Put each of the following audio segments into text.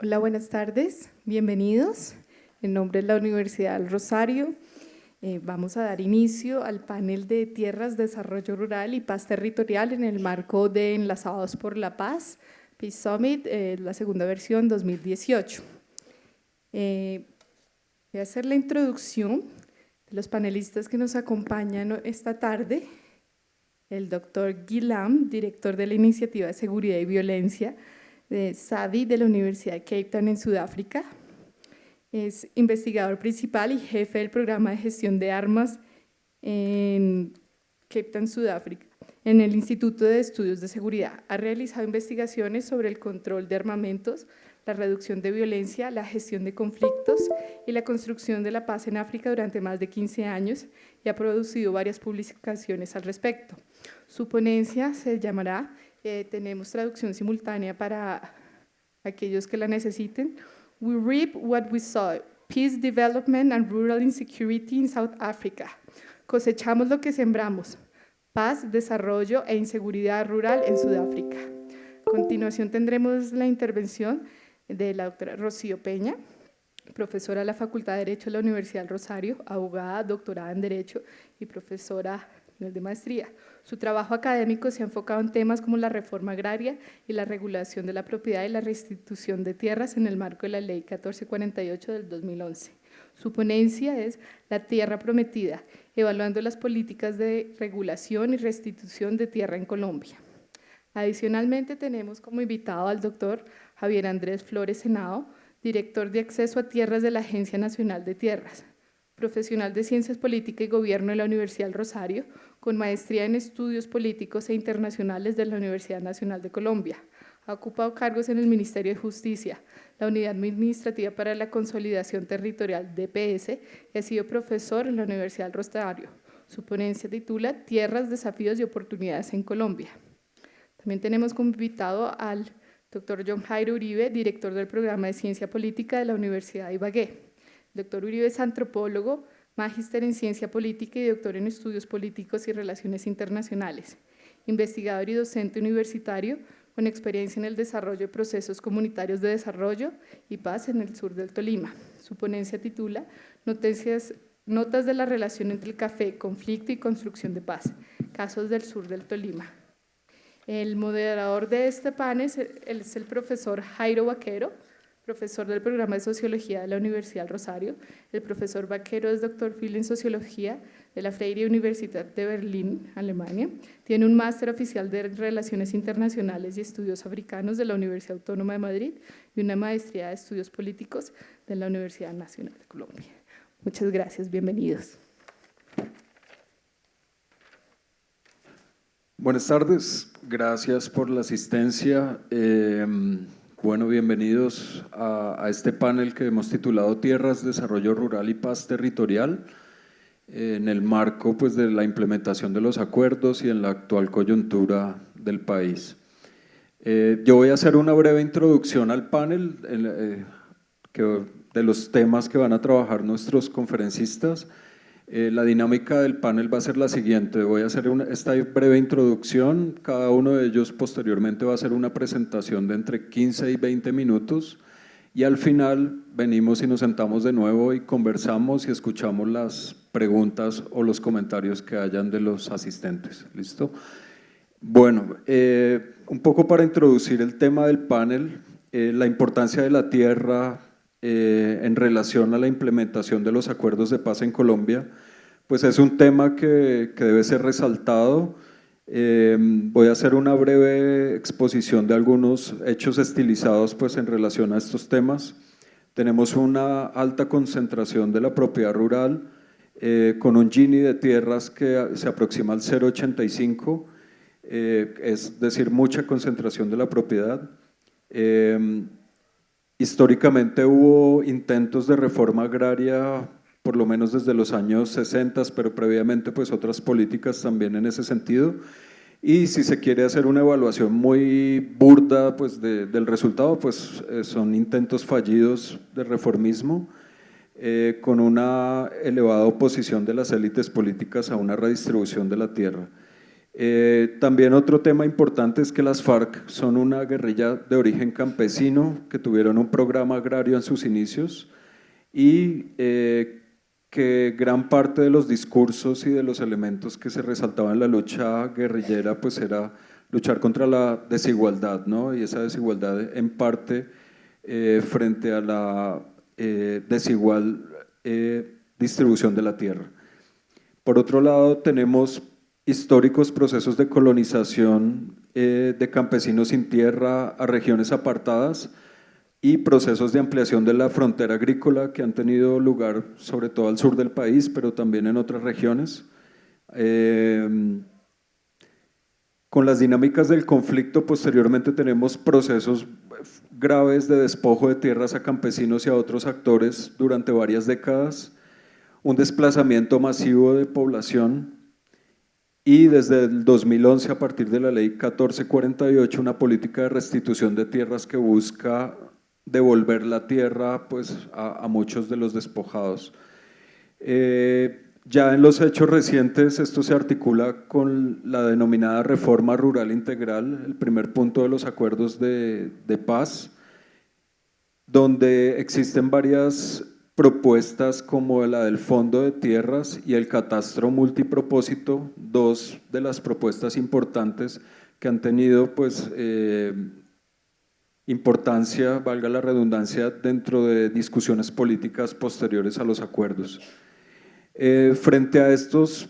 Hola, buenas tardes, bienvenidos. En nombre de la Universidad del Rosario, vamos a dar inicio al panel de Tierras, Desarrollo Rural y Paz Territorial en el marco de Enlazados por la Paz, Peace Summit, la segunda versión 2018. Voy a hacer la introducción de los panelistas que nos acompañan esta tarde. El doctor Guilam, director de la Iniciativa de Seguridad y Violencia de SADI de la Universidad de Cape Town en Sudáfrica. Es investigador principal y jefe del programa de gestión de armas en Cape Town, Sudáfrica, en el Instituto de Estudios de Seguridad. Ha realizado investigaciones sobre el control de armamentos, la reducción de violencia, la gestión de conflictos y la construcción de la paz en África durante más de 15 años y ha producido varias publicaciones al respecto. Su ponencia se llamará, tenemos traducción simultánea para aquellos que la necesiten, We Reap What We Sow, Peace, Development and Rural Insecurity in South Africa. Cosechamos lo que sembramos, paz, desarrollo e inseguridad rural en Sudáfrica. A continuación tendremos la intervención de la doctora Rocío Peña, profesora de la Facultad de Derecho de la Universidad del Rosario, abogada, doctorada en Derecho y profesora de maestría. Su trabajo académico se ha enfocado en temas como la reforma agraria y la regulación de la propiedad y la restitución de tierras en el marco de la Ley 1448 del 2011. Su ponencia es La Tierra Prometida, evaluando las políticas de regulación y restitución de tierra en Colombia. Adicionalmente, tenemos como invitado al doctor Javier Andrés Flores Senado, director de Acceso a Tierras de la Agencia Nacional de Tierras, profesional de Ciencias Políticas y Gobierno de la Universidad del Rosario, con maestría en Estudios Políticos e Internacionales de la Universidad Nacional de Colombia. Ha ocupado cargos en el Ministerio de Justicia, la Unidad Administrativa para la Consolidación Territorial DPS y ha sido profesor en la Universidad del Rosario. Su ponencia titula Tierras, Desafíos y Oportunidades en Colombia. También tenemos como invitado al doctor John Jairo Uribe, director del Programa de Ciencia Política de la Universidad de Ibagué. El doctor Uribe es antropólogo, magíster en Ciencia Política y doctor en Estudios Políticos y Relaciones Internacionales, investigador y docente universitario con experiencia en el desarrollo de procesos comunitarios de desarrollo y paz en el sur del Tolima. Su ponencia titula Notas de la relación entre el café, conflicto y construcción de paz, casos del sur del Tolima. El moderador de este panel es el profesor Jairo Vaquero, profesor del programa de Sociología de la Universidad del Rosario. El profesor Vaquero es doctor Phil en Sociología de la Freie Universität de Berlín, Alemania. Tiene un máster oficial de Relaciones Internacionales y Estudios Africanos de la Universidad Autónoma de Madrid y una maestría de Estudios Políticos de la Universidad Nacional de Colombia. Muchas gracias, bienvenidos. Buenas tardes, gracias por la asistencia. Bueno, bienvenidos a este panel que hemos titulado Tierras, Desarrollo Rural y Paz Territorial, en el marco pues, de la implementación de los acuerdos y en la actual coyuntura del país. Yo voy a hacer una breve introducción al panel de los temas que van a trabajar nuestros conferencistas. La dinámica del panel va a ser la siguiente, voy a hacer esta breve introducción, cada uno de ellos posteriormente va a hacer una presentación de entre 15 y 20 minutos y al final venimos y nos sentamos de nuevo y conversamos y escuchamos las preguntas o los comentarios que hayan de los asistentes, ¿listo? Bueno, un poco para introducir el tema del panel, la importancia de la tierra, en relación a la implementación de los acuerdos de paz en Colombia, pues es un tema que debe ser resaltado. Voy a hacer una breve exposición de algunos hechos estilizados pues, en relación a estos temas. Tenemos una alta concentración de la propiedad rural, con un Gini de tierras que se aproxima al 0,85, es decir, mucha concentración de la propiedad. Históricamente hubo intentos de reforma agraria, por lo menos desde los años 60, pero previamente pues otras políticas también en ese sentido. Y si se quiere hacer una evaluación muy burda pues, del resultado, pues son intentos fallidos de reformismo, con una elevada oposición de las élites políticas a una redistribución de la tierra. También otro tema importante es que las FARC son una guerrilla de origen campesino que tuvieron un programa agrario en sus inicios y que gran parte de los discursos y de los elementos que se resaltaban en la lucha guerrillera pues era luchar contra la desigualdad, ¿no? Y esa desigualdad en parte frente a la desigual distribución de la tierra. Por otro lado, tenemos históricos procesos de colonización de campesinos sin tierra a regiones apartadas y procesos de ampliación de la frontera agrícola que han tenido lugar sobre todo al sur del país, pero también en otras regiones. Con las dinámicas del conflicto, posteriormente tenemos procesos graves de despojo de tierras a campesinos y a otros actores durante varias décadas, un desplazamiento masivo de población y desde el 2011, a partir de la ley 1448, una política de restitución de tierras que busca devolver la tierra pues, a muchos de los despojados. Ya en los hechos recientes esto se articula con la denominada reforma rural integral, el primer punto de los acuerdos de paz, donde existen varias propuestas como la del Fondo de Tierras y el catastro multipropósito, dos de las propuestas importantes que han tenido pues, importancia, valga la redundancia, dentro de discusiones políticas posteriores a los acuerdos. Frente a estos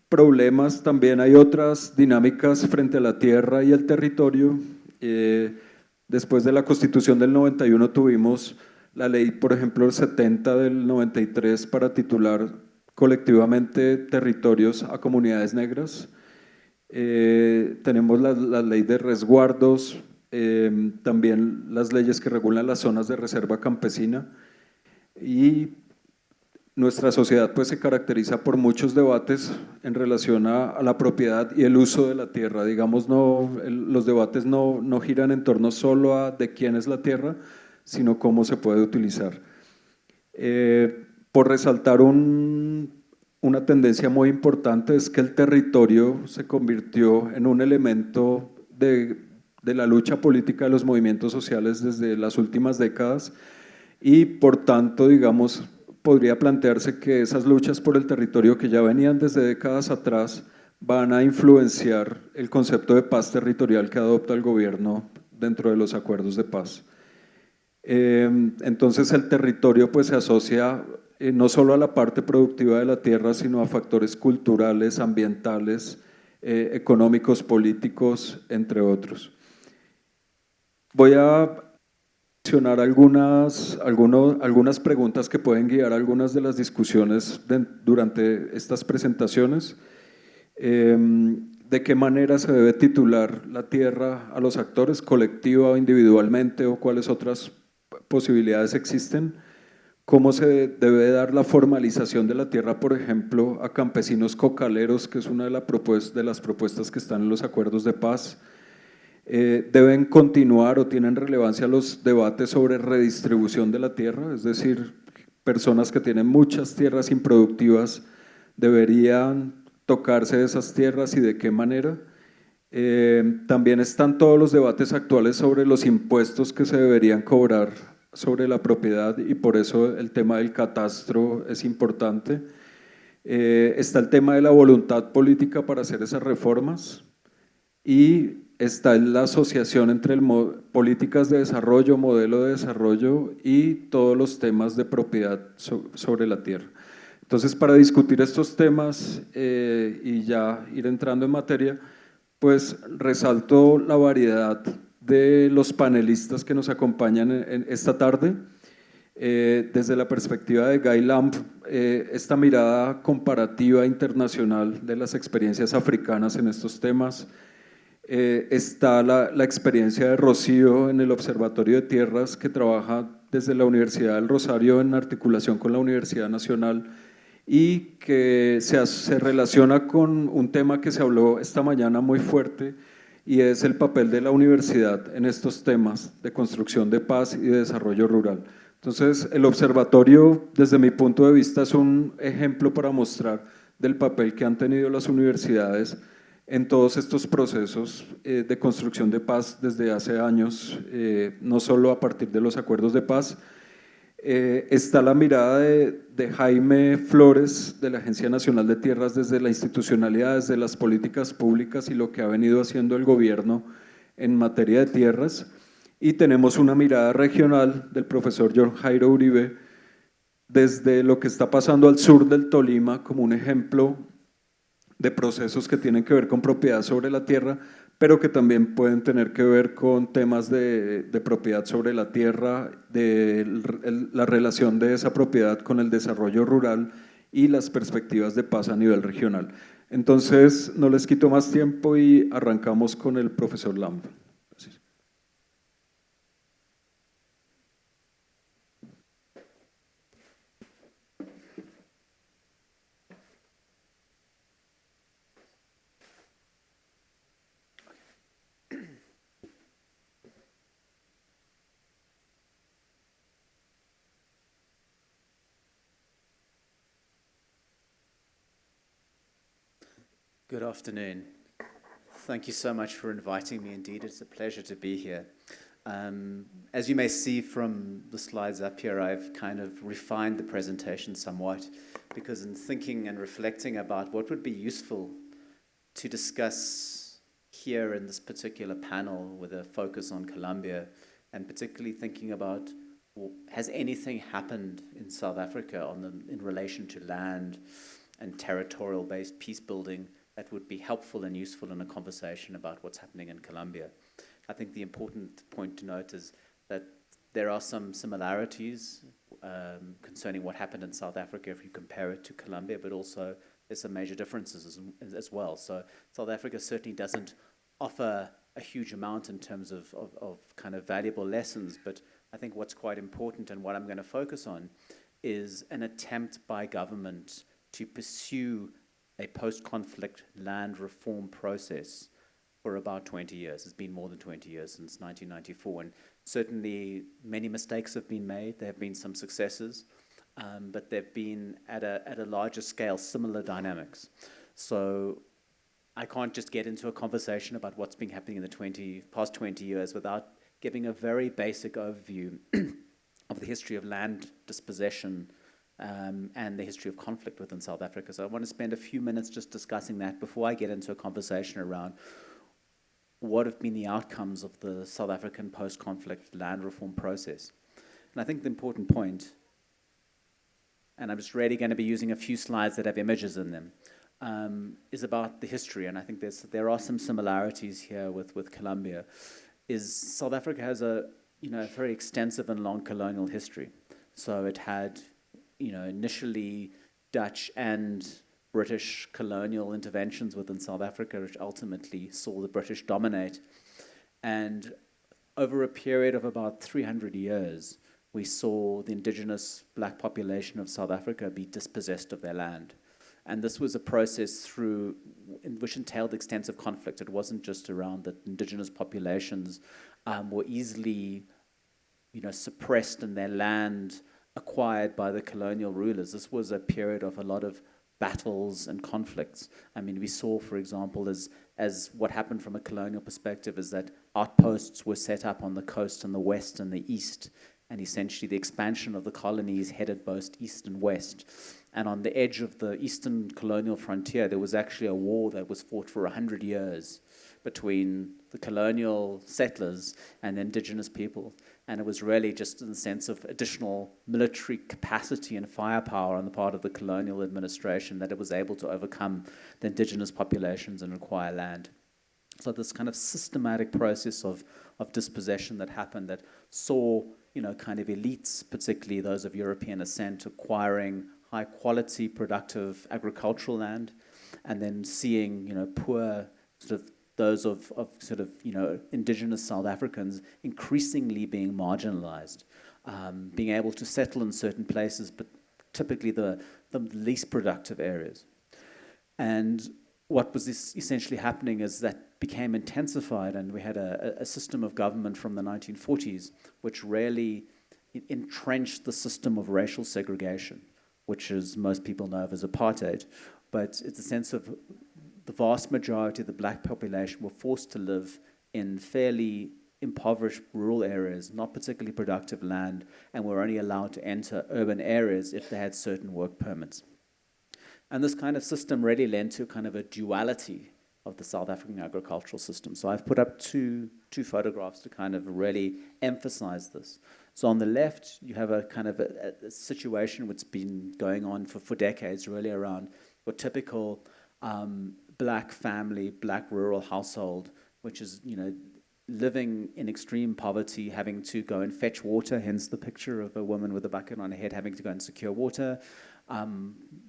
problemas también hay otras dinámicas frente a la tierra y el territorio. Después de la Constitución del 91 tuvimos la ley, por ejemplo, el 70 del 93 para titular colectivamente territorios a comunidades negras. Tenemos la ley de resguardos, también las leyes que regulan las zonas de reserva campesina y nuestra sociedad pues se caracteriza por muchos debates en relación a la propiedad y el uso de la tierra. Digamos, los debates no giran en torno solo a de quién es la tierra, sino cómo se puede utilizar. Por resaltar una tendencia muy importante es que el territorio se convirtió en un elemento de la lucha política de los movimientos sociales desde las últimas décadas y por tanto, digamos, podría plantearse que esas luchas por el territorio que ya venían desde décadas atrás van a influenciar el concepto de paz territorial que adopta el gobierno dentro de los acuerdos de paz. Entonces el territorio pues se asocia no solo a la parte productiva de la tierra, sino a factores culturales, ambientales, económicos, políticos, entre otros. Voy a mencionar algunas preguntas que pueden guiar algunas de las discusiones durante estas presentaciones. ¿De qué manera se debe titular la tierra a los actores, colectiva o individualmente, o cuáles otras posibilidades existen? ¿Cómo se debe dar la formalización de la tierra, por ejemplo, a campesinos cocaleros, que es una de las propuestas que están en los acuerdos de paz? ¿Deben continuar o tienen relevancia los debates sobre redistribución de la tierra? Es decir, personas que tienen muchas tierras improductivas deberían tocarse de esas tierras y de qué manera. También están todos los debates actuales sobre los impuestos que se deberían cobrar sobre la propiedad y por eso el tema del catastro es importante. Está el tema de la voluntad política para hacer esas reformas y está la asociación entre políticas de desarrollo, modelo de desarrollo y todos los temas de propiedad sobre la tierra. Entonces, para discutir estos temas y ya ir entrando en materia, pues resalto la variedad de los panelistas que nos acompañan esta tarde. Desde la perspectiva de Guy Lamb, esta mirada comparativa internacional de las experiencias africanas en estos temas. Está la experiencia de Rocío en el Observatorio de Tierras, que trabaja desde la Universidad del Rosario en articulación con la Universidad Nacional y que se relaciona con un tema que se habló esta mañana muy fuerte y es el papel de la universidad en estos temas de construcción de paz y de desarrollo rural. Entonces, el observatorio, desde mi punto de vista, es un ejemplo para mostrar del papel que han tenido las universidades en todos estos procesos de construcción de paz desde hace años, no solo a partir de los acuerdos de paz. Está la mirada de Jaime Flores, de la Agencia Nacional de Tierras, desde la institucionalidad, desde las políticas públicas y lo que ha venido haciendo el gobierno en materia de tierras. Y tenemos una mirada regional del profesor John Jairo Uribe, desde lo que está pasando al sur del Tolima como un ejemplo de procesos que tienen que ver con propiedad sobre la tierra, pero que también pueden tener que ver con temas de propiedad sobre la tierra, de la relación de esa propiedad con el desarrollo rural y las perspectivas de paz a nivel regional. Entonces, no les quito más tiempo y arrancamos con el profesor Lamb. Gracias. Good afternoon. Thank you so much for inviting me. Indeed, it's a pleasure to be here. As you may see from the slides up here, I've kind of refined the presentation somewhat because in thinking and reflecting about what would be useful to discuss here in this particular panel with a focus on Colombia, and particularly thinking about, well, has anything happened in South Africa in relation to land and territorial-based peace building that would be helpful and useful in a conversation about what's happening in Colombia. I think the important point to note is that there are some similarities concerning what happened in South Africa if you compare it to Colombia, but also there's some major differences as well. So South Africa certainly doesn't offer a huge amount in terms of kind of valuable lessons, but I think what's quite important and what I'm going to focus on is an attempt by government to pursue a post-conflict land reform process for about 20 years. It's been more than 20 years, since 1994, and certainly many mistakes have been made. There have been some successes, but they've been at a larger scale, similar dynamics. So I can't just get into a conversation about what's been happening in the past 20 years without giving a very basic overview of the history of land dispossession and the history of conflict within South Africa. So I want to spend a few minutes just discussing that before I get into a conversation around what have been the outcomes of the South African post-conflict land reform process. And I think the important point, and I'm just really going to be using a few slides that have images in them, is about the history. And I think there are some similarities here with Colombia. South Africa has a very extensive and long colonial history. So it had initially Dutch and British colonial interventions within South Africa, which ultimately saw the British dominate. And over a period of about 300 years, we saw the indigenous black population of South Africa be dispossessed of their land. And this was a process which entailed extensive conflict. It wasn't just around that indigenous populations were easily suppressed in their land acquired by the colonial rulers. This was a period of a lot of battles and conflicts. I mean, we saw, for example, as what happened from a colonial perspective is that outposts were set up on the coast in the west and the east, and essentially the expansion of the colonies headed both east and west. And on the edge of the eastern colonial frontier, there was actually a war that was fought for 100 years between the colonial settlers and the indigenous people. And it was really just in the sense of additional military capacity and firepower on the part of the colonial administration that it was able to overcome the indigenous populations and acquire land. So this kind of systematic process of dispossession that happened that saw, kind of elites, particularly those of European ascent, acquiring high quality productive agricultural land, and then seeing, poor sort of those of indigenous South Africans increasingly being marginalized, being able to settle in certain places, but typically the least productive areas. And what was essentially happening is that became intensified, and we had a system of government from the 1940s which really entrenched the system of racial segregation, which, as most people know of, as apartheid. But it's a sense of the vast majority of the black population were forced to live in fairly impoverished rural areas, not particularly productive land, and were only allowed to enter urban areas if they had certain work permits. And this kind of system really led to kind of a duality of the South African agricultural system. So I've put up two photographs to kind of really emphasize this. So on the left, you have a kind of a situation which has been going on for decades, really around your typical black family, black rural household, which is, living in extreme poverty, having to go and fetch water, hence the picture of a woman with a bucket on her head having to go and secure water.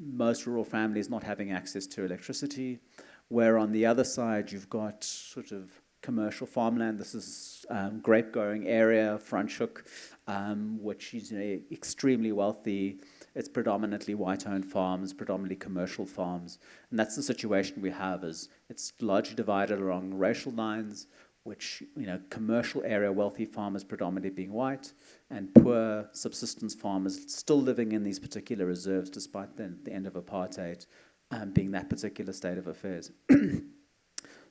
Most rural families not having access to electricity, where on the other side you've got sort of commercial farmland. This is grape growing area, Franschhoek, which is extremely wealthy. It's predominantly white-owned farms, predominantly commercial farms. And that's the situation we have, is it's largely divided along racial lines, which, commercial area wealthy farmers predominantly being white, and poor subsistence farmers still living in these particular reserves despite the end of apartheid being that particular state of affairs.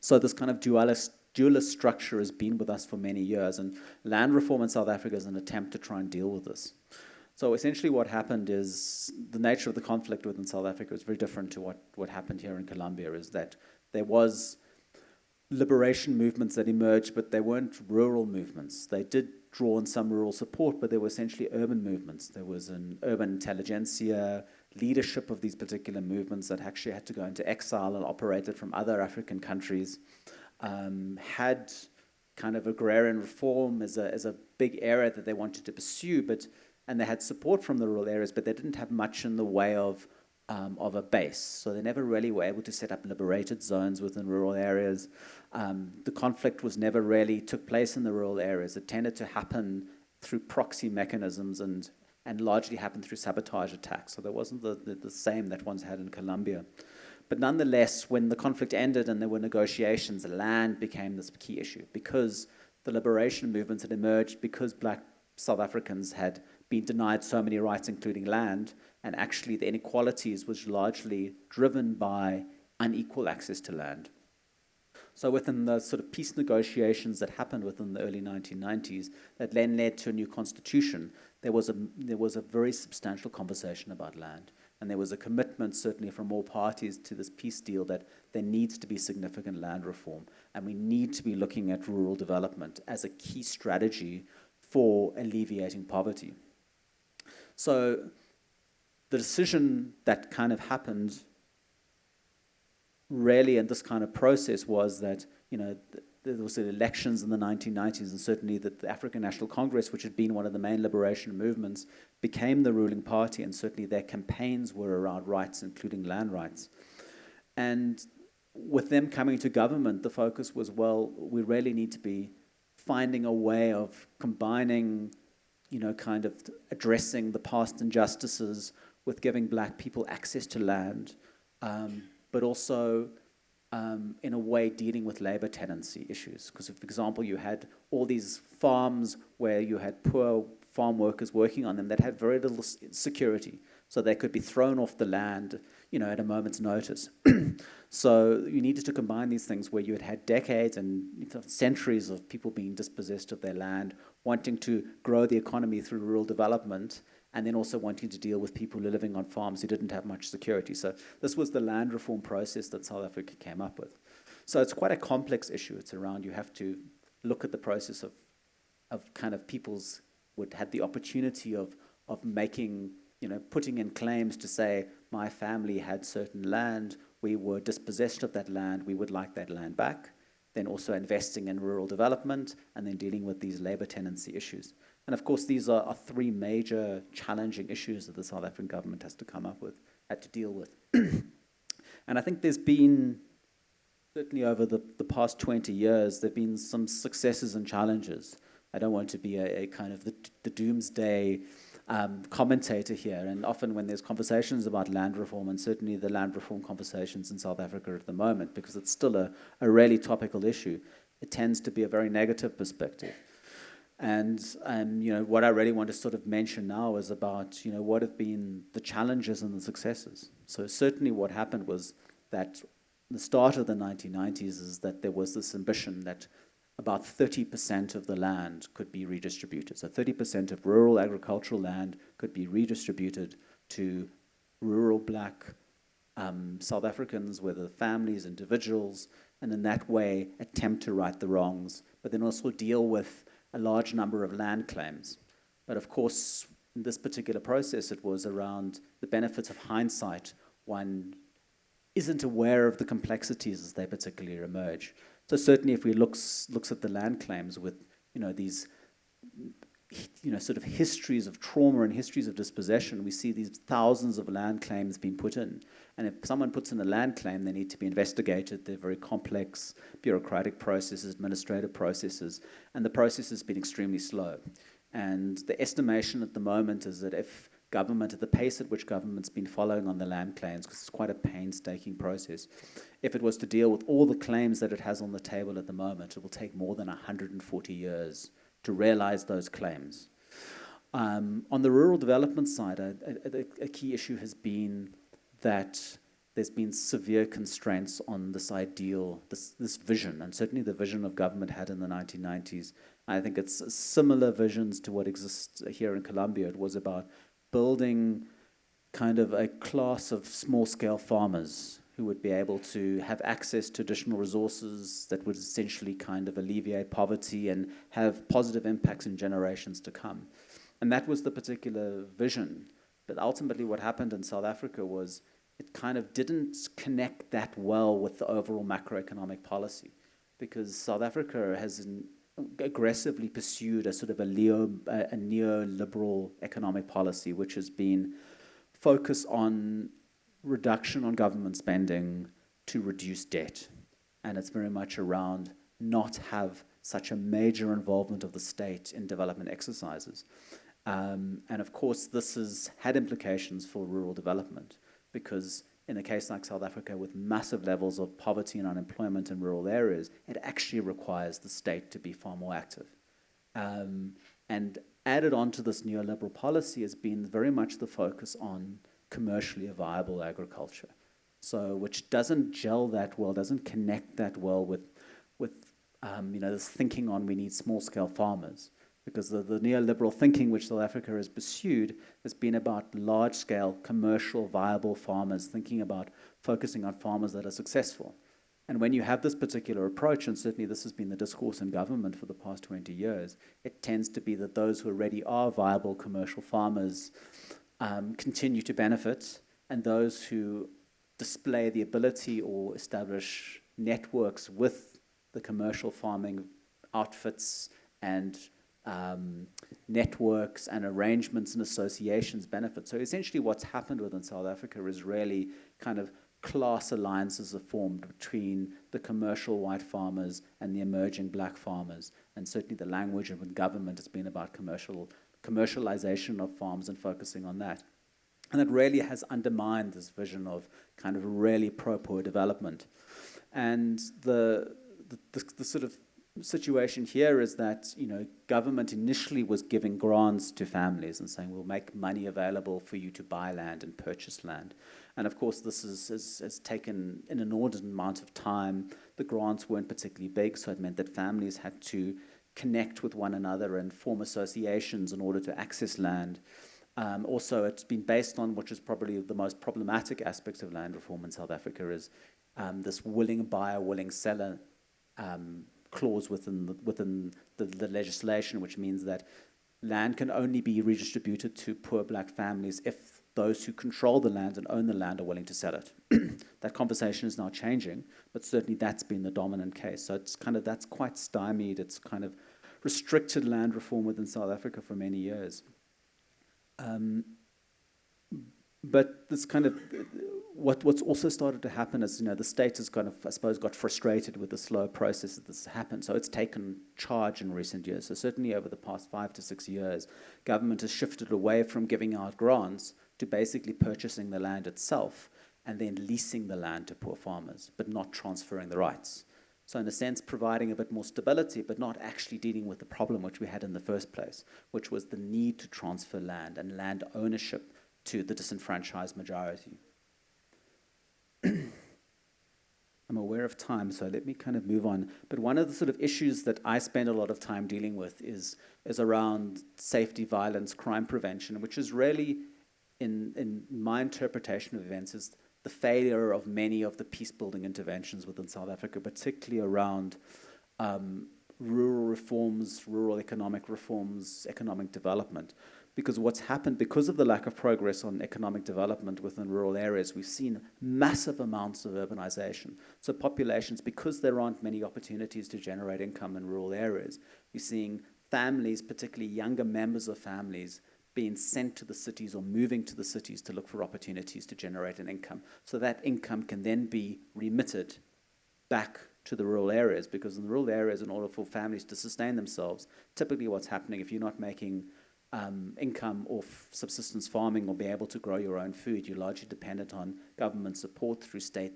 So this kind of dualist structure has been with us for many years, and land reform in South Africa is an attempt to try and deal with this. So essentially what happened is the nature of the conflict within South Africa is very different to what happened here in Colombia, is that there was liberation movements that emerged, but they weren't rural movements. They did draw on some rural support, but they were essentially urban movements. There was an urban intelligentsia, leadership of these particular movements that actually had to go into exile and operated from other African countries, had kind of agrarian reform as a big area that they wanted to pursue, and they had support from the rural areas, but they didn't have much in the way of a base. So they never really were able to set up liberated zones within rural areas. The conflict was never really took place in the rural areas. It tended to happen through proxy mechanisms and largely happened through sabotage attacks. So there wasn't the same that one's had in Colombia. But nonetheless, when the conflict ended and there were negotiations, land became this key issue because the liberation movements had emerged, because black South Africans had been denied so many rights, including land, and actually the inequalities was largely driven by unequal access to land. So within the sort of peace negotiations that happened within the early 1990s, that then led to a new constitution, there was a very substantial conversation about land. And there was a commitment, certainly from all parties, to this peace deal that there needs to be significant land reform. And we need to be looking at rural development as a key strategy for alleviating poverty. So the decision that kind of happened really in this kind of process was that, there was the elections in the 1990s, and certainly that the African National Congress, which had been one of the main liberation movements, became the ruling party, and certainly their campaigns were around rights, including land rights. And with them coming to government, the focus was, well, we really need to be finding a way of combining, kind of addressing the past injustices with giving black people access to land, but also in a way dealing with labor tenancy issues. Because, for example, you had all these farms where you had poor farm workers working on them that had very little security. So they could be thrown off the land, at a moment's notice. So you needed to combine these things where you had decades and centuries of people being dispossessed of their land, wanting to grow the economy through rural development, and then also wanting to deal with people who are living on farms who didn't have much security. So this was the land reform process that South Africa came up with. So it's quite a complex issue. It's around, you have to look at the process of kind of people's would had the opportunity of making, putting in claims to say, my family had certain land, we were dispossessed of that land, we would like that land back. Then also investing in rural development, and then dealing with these labor tenancy issues. And of course, these are three major challenging issues that the South African government has to come up with, had to deal with. And I think there's been, certainly over the past 20 years, there have been some successes and challenges. I don't want to be a kind of the doomsday commentator here. And often when there's conversations about land reform, and certainly the land reform conversations in South Africa at the moment, because it's still a really topical issue, it tends to be a very negative perspective. And what I really want to sort of mention now is about what have been the challenges and the successes. So certainly what happened was that the start of the 1990s is that there was this ambition that about 30% of the land could be redistributed. So 30% of rural agricultural land could be redistributed to rural black South Africans, whether families, individuals, and in that way attempt to right the wrongs, but then also deal with a large number of land claims. But of course, in this particular process, it was around the benefits of hindsight. One isn't aware of the complexities as they particularly emerge. So certainly if we looks at the land claims with, these, sort of histories of trauma and histories of dispossession, we see these thousands of land claims being put in. And if someone puts in a land claim, they need to be investigated. They're very complex bureaucratic processes, administrative processes, and the process has been extremely slow. And the estimation at the moment is that if government, at the pace at which government's been following on the land claims, because it's quite a painstaking process, if it was to deal with all the claims that it has on the table at the moment, it will take more than 140 years to realize those claims. On the rural development side, a key issue has been that there's been severe constraints on this ideal, this vision, and certainly the vision of government had in the 1990s. I think it's similar visions to what exists here in Colombia. It was about building kind of a class of small-scale farmers who would be able to have access to additional resources that would essentially kind of alleviate poverty and have positive impacts in generations to come. And that was the particular vision. But ultimately what happened in South Africa was it kind of didn't connect that well with the overall macroeconomic policy, because South Africa has aggressively pursued a sort of a neoliberal economic policy, which has been focused on reduction on government spending to reduce debt. And it's very much around not have such a major involvement of the state in development exercises. And of course, this has had implications for rural development, because in a case like South Africa, with massive levels of poverty and unemployment in rural areas, it actually requires the state to be far more active. And added on to this neoliberal policy has been very much the focus on commercially viable agriculture, so which doesn't gel that well, doesn't connect that well with this thinking on we need small-scale farmers. Because the neoliberal thinking which South Africa has pursued has been about large-scale, commercial, viable farmers, thinking about focusing on farmers that are successful. And when you have this particular approach, and certainly this has been the discourse in government for the past 20 years, it tends to be that those who already are viable commercial farmers continue to benefit, and those who display the ability or establish networks with the commercial farming outfits and networks and arrangements and associations benefit. So essentially what's happened within South Africa is really kind of class alliances are formed between the commercial white farmers and the emerging black farmers. And certainly the language of government has been about commercialization of farms and focusing on that. And it really has undermined this vision of kind of really pro-poor development. And the sort of situation here is that government initially was giving grants to families and saying we'll make money available for you to buy land and purchase land. And of course this has taken an inordinate amount of time. The grants weren't particularly big, so it meant that families had to connect with one another and form associations in order to access land. Also, it's been based on, which is probably the most problematic aspects of land reform in South Africa, is this willing buyer, willing seller clause within the legislation, which means that land can only be redistributed to poor black families if those who control the land and own the land are willing to sell it. That conversation is now changing, but certainly that's been the dominant case. So it's kind of, that's quite stymied. It's kind of restricted land reform within South Africa for many years. But this kind of, what's also started to happen is, the state has kind of, I suppose, got frustrated with the slow process that this has happened. So it's taken charge in recent years. So certainly over the past 5 to 6 years, government has shifted away from giving out grants to basically purchasing the land itself and then leasing the land to poor farmers, but not transferring the rights. So in a sense, providing a bit more stability, but not actually dealing with the problem which we had in the first place, which was the need to transfer land and land ownership to the disenfranchised majority. I'm I'm aware of time, so let me kind of move on. But one of the sort of issues that I spend a lot of time dealing with is around safety, violence, crime prevention, which is really, in my interpretation of events, is the failure of many of the peace-building interventions within South Africa, particularly around rural reforms, rural economic reforms, economic development. Because what's happened, because of the lack of progress on economic development within rural areas, we've seen massive amounts of urbanization. So populations, because there aren't many opportunities to generate income in rural areas, you're seeing families, particularly younger members of families, being sent to the cities or moving to the cities to look for opportunities to generate an income. So that income can then be remitted back to the rural areas, because in the rural areas, in order for families to sustain themselves, typically what's happening, if you're not making income off subsistence farming or be able to grow your own food, you're largely dependent on government support through state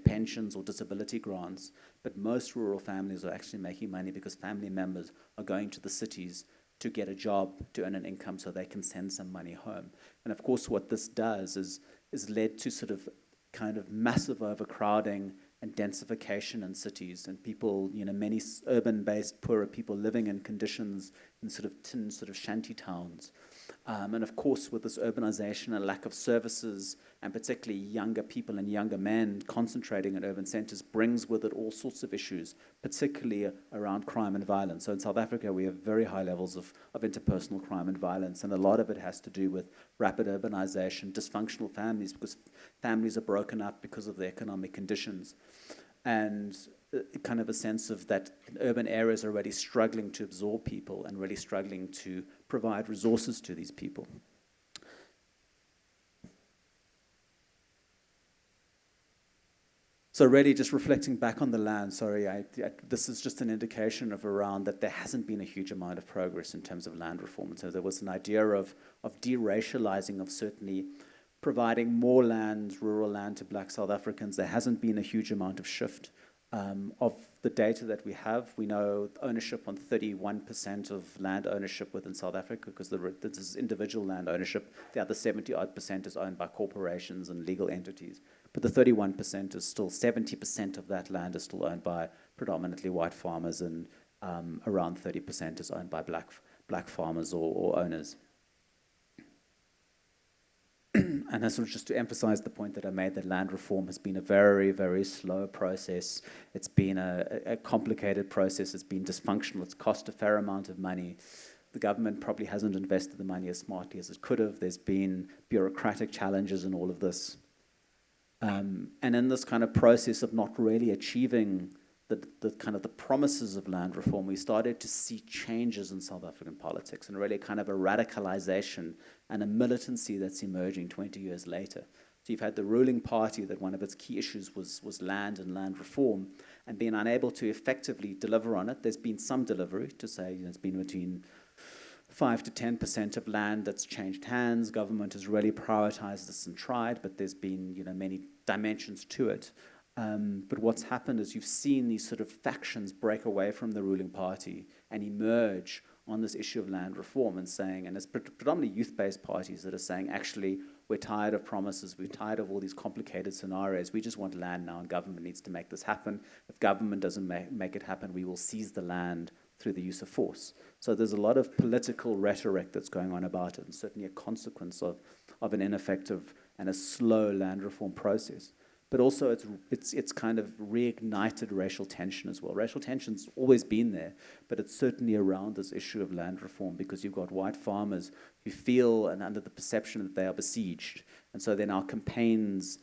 pensions or disability grants. But most rural families are actually making money because family members are going to the cities to get a job, to earn an income so they can send some money home. And of course what this does is led to sort of kind of massive overcrowding and densification in cities, and people, many urban-based poorer people living in conditions in sort of tin sort of shanty towns. And of course, with this urbanization and lack of services, and particularly younger people and younger men concentrating in urban centers, brings with it all sorts of issues, particularly around crime and violence. So in South Africa, we have very high levels of interpersonal crime and violence, and a lot of it has to do with rapid urbanization, dysfunctional families, because families are broken up because of the economic conditions. And kind of a sense of that urban areas are already struggling to absorb people and really struggling to provide resources to these people. So really just reflecting back on the land, this is just an indication of around that there hasn't been a huge amount of progress in terms of land reform. So there was an idea of deracializing, of certainly providing more land, rural land to Black South Africans. There hasn't been a huge amount of shift. Of the data that we have, we know ownership on 31% of land ownership within South Africa, because this is individual land ownership. The other 70-odd% is owned by corporations and legal entities. But the 31% is still, 70% of that land is still owned by predominantly white farmers, and around 30% is owned by black farmers or owners. And that's sort of just to emphasize the point that I made, that land reform has been a very, very slow process. It's been a complicated process. It's been dysfunctional. It's cost a fair amount of money. The government probably hasn't invested the money as smartly as it could have. There's been bureaucratic challenges in all of this. And in this kind of process of not really achieving the kind of the promises of land reform, we started to see changes in South African politics, and really kind of a radicalization and a militancy that's emerging 20 years later. So you've had the ruling party that one of its key issues was land and land reform, and being unable to effectively deliver on it. There's been some delivery, to say, it's been between 5 to 10% of land that's changed hands. Government has really prioritized this and tried, but there's been many dimensions to it. But what's happened is you've seen these sort of factions break away from the ruling party and emerge on this issue of land reform, and saying, and it's predominantly youth-based parties that are saying, actually, we're tired of promises, we're tired of all these complicated scenarios, we just want land now, and government needs to make this happen. If government doesn't make it happen, we will seize the land through the use of force. So there's a lot of political rhetoric that's going on about it, and certainly a consequence of an ineffective and a slow land reform process. But also it's kind of reignited racial tension as well. Racial tension's always been there, but it's certainly around this issue of land reform, because you've got white farmers who feel and under the perception that they are besieged. And so there are campaigns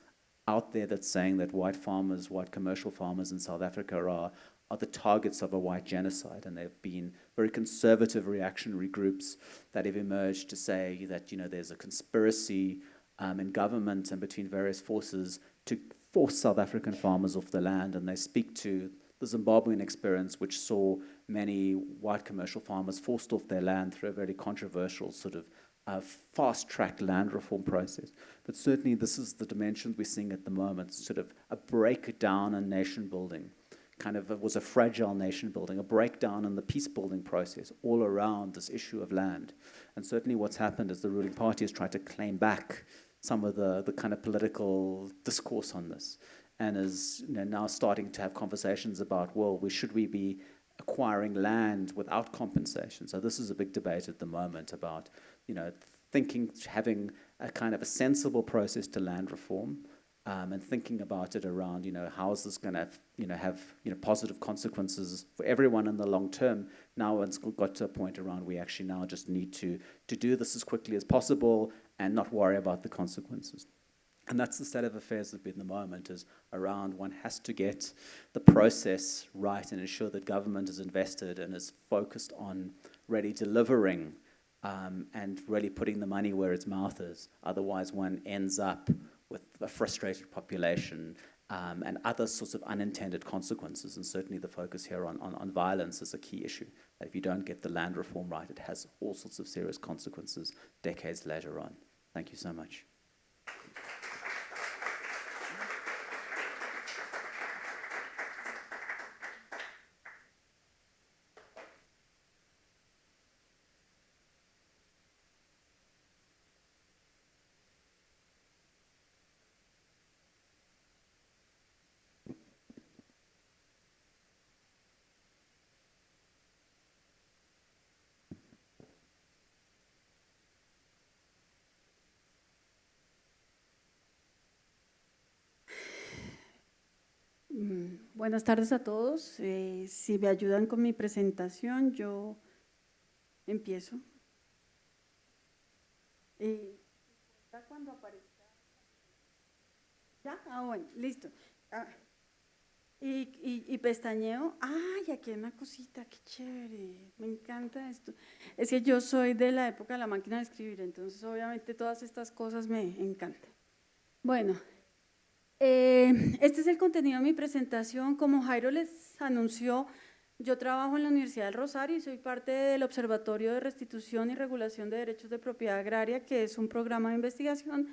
out there that's saying that white farmers, white commercial farmers in South Africa are the targets of a white genocide. And there have been very conservative reactionary groups that have emerged to say that there's a conspiracy in government and between various forces to force South African farmers off the land. And they speak to the Zimbabwean experience, which saw many white commercial farmers forced off their land through a very controversial sort of fast-tracked land reform process. But certainly this is the dimensions we're seeing at the moment, sort of a breakdown in nation building. It was a fragile nation building, a breakdown in the peace building process all around this issue of land. And certainly what's happened is the ruling party has tried to claim back some of the kind of political discourse on this. and is now starting to have conversations about, well, should we be acquiring land without compensation? So this is a big debate at the moment about, having a kind of a sensible process to land reform, and thinking about it around, how is this going to, have, positive consequences for everyone in the long term. Now it's got to a point around we actually now just need to do this as quickly as possible and not worry about the consequences. And that's the state of affairs at the moment, is around one has to get the process right and ensure that government is invested and is focused on really delivering and really putting the money where its mouth is. Otherwise, one ends up with a frustrated population and other sorts of unintended consequences. And certainly the focus here on violence is a key issue. If you don't get the land reform right, it has all sorts of serious consequences decades later on. Thank you so much. Buenas tardes a todos. Si me ayudan con mi presentación, yo empiezo. Cuando aparezca. ¿Ya? Bueno, listo. Y pestañeo. ¡Ay, aquí hay una cosita! ¡Qué chévere! Me encanta esto. Es que yo soy de la época de la máquina de escribir, entonces obviamente todas estas cosas me encantan. Bueno. Este es el contenido de mi presentación. Como Jairo les anunció, yo trabajo en la Universidad del Rosario y soy parte del Observatorio de Restitución y Regulación de Derechos de Propiedad Agraria, que es un programa de investigación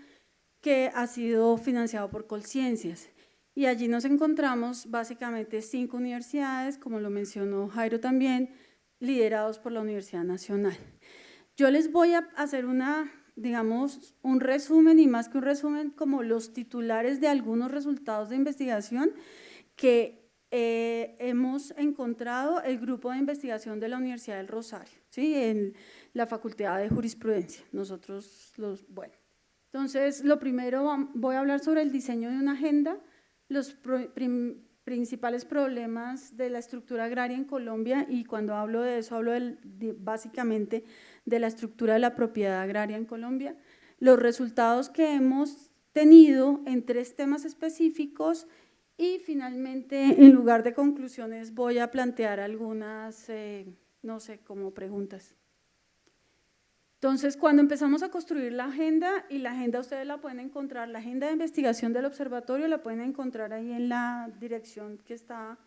que ha sido financiado por Colciencias. Y allí nos encontramos básicamente 5 universidades, como lo mencionó Jairo también, liderados por la Universidad Nacional. Yo les voy a hacer digamos, un resumen, y más que un resumen, como los titulares de algunos resultados de investigación que hemos encontrado el grupo de investigación de la Universidad del Rosario, ¿sí? En la Facultad de Jurisprudencia. Bueno, entonces, lo primero, voy a hablar sobre el diseño de una agenda, los principales problemas de la estructura agraria en Colombia, y cuando hablo de eso hablo básicamente de la estructura de la propiedad agraria en Colombia, los resultados que hemos tenido en 3 temas específicos y finalmente, en lugar de conclusiones, voy a plantear algunas, no sé, como preguntas. Entonces, cuando empezamos a construir la agenda, y la agenda ustedes la pueden encontrar, la agenda de investigación del observatorio la pueden encontrar ahí en la dirección que está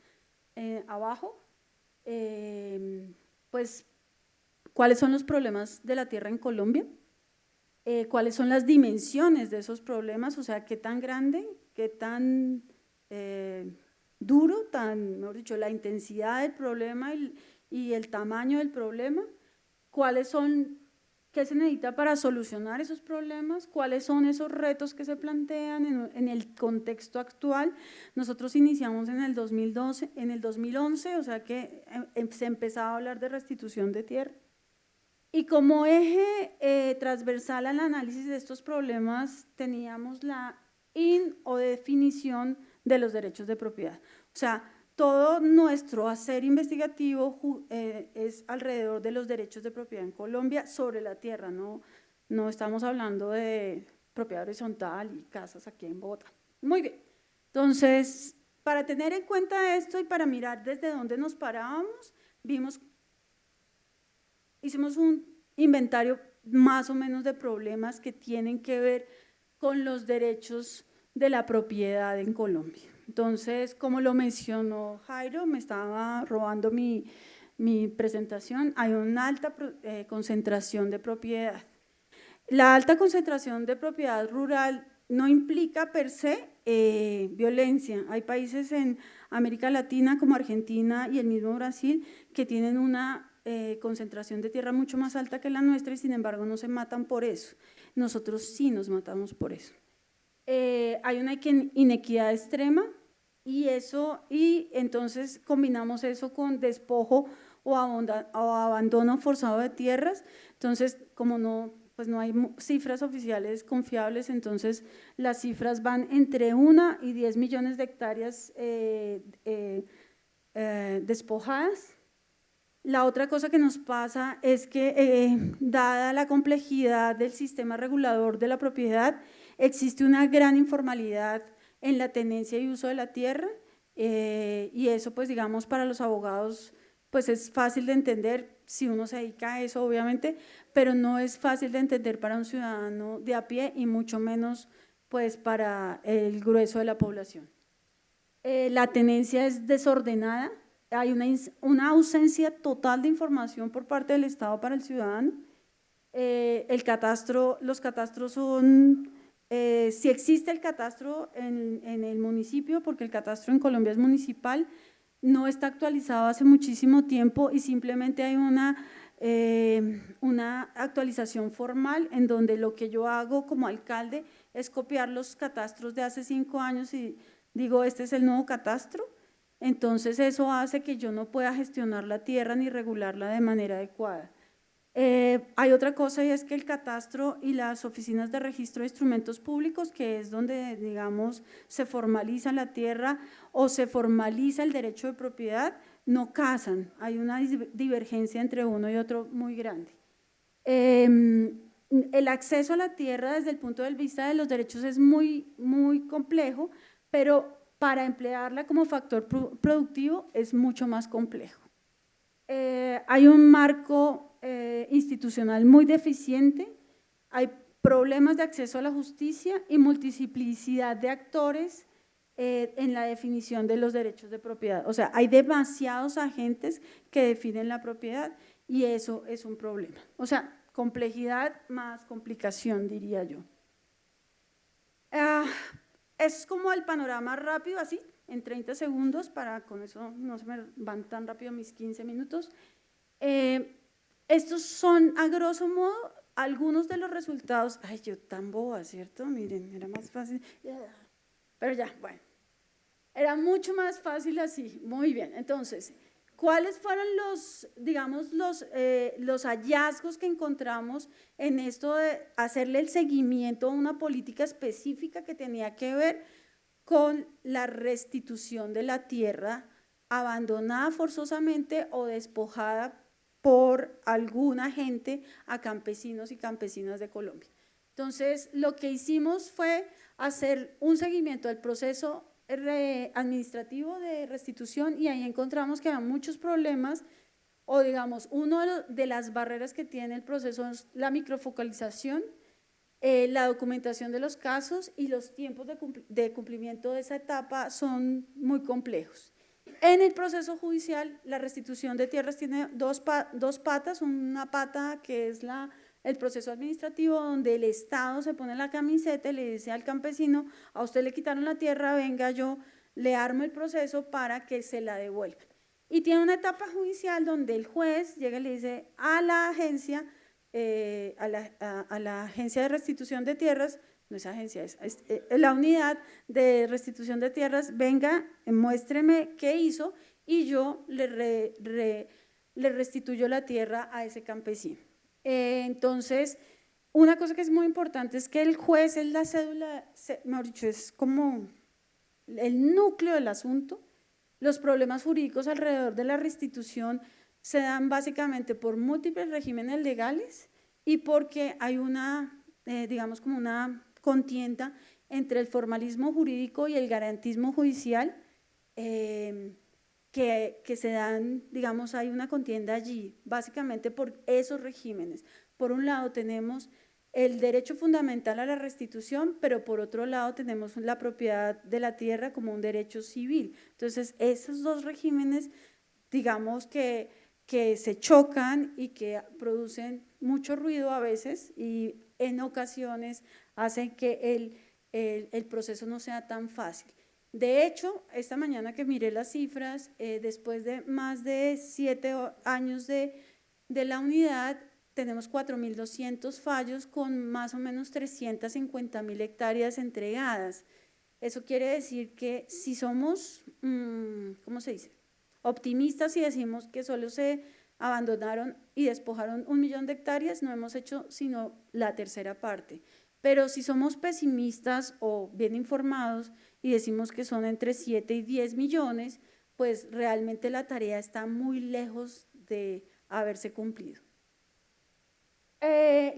abajo, pues, ¿cuáles son los problemas de la tierra en Colombia? ¿Cuáles son las dimensiones de esos problemas? O sea, ¿qué tan grande, qué tan duro, mejor dicho, la intensidad del problema y el tamaño del problema? ¿Cuáles son, qué se necesita para solucionar esos problemas? ¿Cuáles son esos retos que se plantean en el contexto actual? Nosotros iniciamos en el 2011, o sea que se empezaba a hablar de restitución de tierra. Y como eje transversal al análisis de estos problemas teníamos la o definición de los derechos de propiedad. O sea, todo nuestro hacer investigativo es alrededor de los derechos de propiedad en Colombia sobre la tierra, no estamos hablando de propiedad horizontal y casas aquí en Bogotá. Muy bien, entonces, para tener en cuenta esto y para mirar desde dónde nos parábamos, hicimos un inventario más o menos de problemas que tienen que ver con los derechos de la propiedad en Colombia. Entonces, como lo mencionó Jairo, me estaba robando mi presentación, hay una alta concentración de propiedad. La alta concentración de propiedad rural no implica per se violencia. Hay países en América Latina como Argentina y el mismo Brasil que tienen una concentración de tierra mucho más alta que la nuestra y sin embargo no se matan por eso. Nosotros sí nos matamos por eso. hay una inequidad extrema y entonces combinamos eso con despojo o abandono forzado de tierras. Entonces, como no hay cifras oficiales confiables, entonces las cifras van entre 1 y 10 millones de hectáreas despojadas. La otra cosa que nos pasa es que, dada la complejidad del sistema regulador de la propiedad, existe una gran informalidad en la tenencia y uso de la tierra, y eso, pues digamos, para los abogados pues es fácil de entender si uno se dedica a eso, obviamente, pero no es fácil de entender para un ciudadano de a pie y mucho menos pues para el grueso de la población. La tenencia es desordenada, hay una ausencia total de información por parte del Estado para el ciudadano. Los catastros son, si existe el catastro en el municipio, porque el catastro en Colombia es municipal, no está actualizado hace muchísimo tiempo y simplemente hay una actualización formal en donde lo que yo hago como alcalde es copiar los catastros de hace 5 años y digo, este es el nuevo catastro. Entonces eso hace que yo no pueda gestionar la tierra ni regularla de manera adecuada. Hay otra cosa y es que el catastro y las oficinas de registro de instrumentos públicos, que es donde, digamos, se formaliza la tierra o se formaliza el derecho de propiedad, no casan, hay una divergencia entre uno y otro muy grande. El acceso a la tierra desde el punto de vista de los derechos es muy, muy complejo, pero para emplearla como factor productivo es mucho más complejo. Hay un marco institucional muy deficiente, hay problemas de acceso a la justicia y multiplicidad de actores en la definición de los derechos de propiedad. O sea, hay demasiados agentes que definen la propiedad y eso es un problema. O sea, complejidad más complicación, diría yo. Es como el panorama rápido, así, en 30 segundos, para con eso no se me van tan rápido mis 15 minutos. Estos son, a grosso modo, algunos de los resultados. Ay, yo tan boba, ¿cierto? Miren, era más fácil. Pero ya, bueno. Era mucho más fácil así. Muy bien. Entonces, ¿cuáles fueron los hallazgos que encontramos en esto de hacerle el seguimiento a una política específica que tenía que ver con la restitución de la tierra abandonada forzosamente o despojada por alguna gente a campesinos y campesinas de Colombia? Entonces, lo que hicimos fue hacer un seguimiento del proceso administrativo de restitución y ahí encontramos que había muchos problemas o digamos, una de las barreras que tiene el proceso es la microfocalización, la documentación de los casos y los tiempos de cumplimiento de esa etapa son muy complejos. En el proceso judicial, la restitución de tierras tiene dos patas, una pata que es el proceso administrativo, donde el Estado se pone la camiseta y le dice al campesino, a usted le quitaron la tierra, venga, yo le armo el proceso para que se la devuelvan. Y tiene una etapa judicial donde el juez llega y le dice a la agencia, a la agencia de restitución de tierras, no es agencia, es la unidad de restitución de tierras, venga, muéstreme qué hizo y yo le restituyo la tierra a ese campesino. Entonces, una cosa que es muy importante es que el juez es la cédula, mejor dicho, es como el núcleo del asunto. Los problemas jurídicos alrededor de la restitución se dan básicamente por múltiples regímenes legales y porque hay digamos como una contienda entre el formalismo jurídico y el garantismo judicial que se dan, digamos, hay una contienda allí, básicamente por esos regímenes. Por un lado tenemos el derecho fundamental a la restitución, pero por otro lado tenemos la propiedad de la tierra como un derecho civil. Entonces, esos dos regímenes, digamos que se chocan y que producen mucho ruido a veces y en ocasiones hacen que el proceso no sea tan fácil. De hecho, esta mañana que miré las cifras, después de más de 7 años de la unidad, tenemos 4.200 fallos con más o menos 350.000 hectáreas entregadas. Eso quiere decir que si somos, ¿cómo se dice?, optimistas y decimos que solo se abandonaron y despojaron 1 millón de hectáreas, no hemos hecho sino la tercera parte. Pero si somos pesimistas o bien informados y decimos que son entre 7 y 10 millones, pues realmente la tarea está muy lejos de haberse cumplido.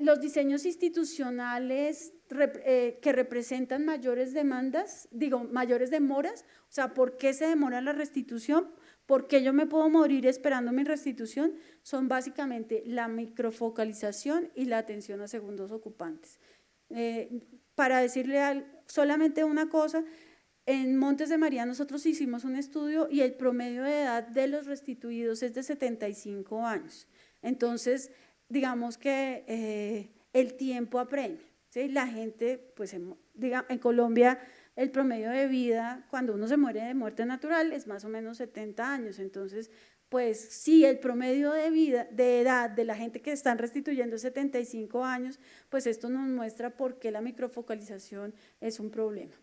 Los diseños institucionales que representan mayores demandas, mayores demoras, o sea, ¿por qué se demora la restitución? ¿Por qué yo me puedo morir esperando mi restitución? Son básicamente la microfocalización y la atención a segundos ocupantes. Para decirle solamente una cosa, en Montes de María nosotros hicimos un estudio y el promedio de edad de los restituidos es de 75 años. Entonces, digamos que el tiempo apremia, ¿sí? La gente, pues en Colombia, el promedio de vida, cuando uno se muere de muerte natural, es más o menos 70 años. Entonces, pues si el promedio de edad de la gente que están restituyendo es 75 años, pues esto nos muestra por qué la microfocalización es un problema.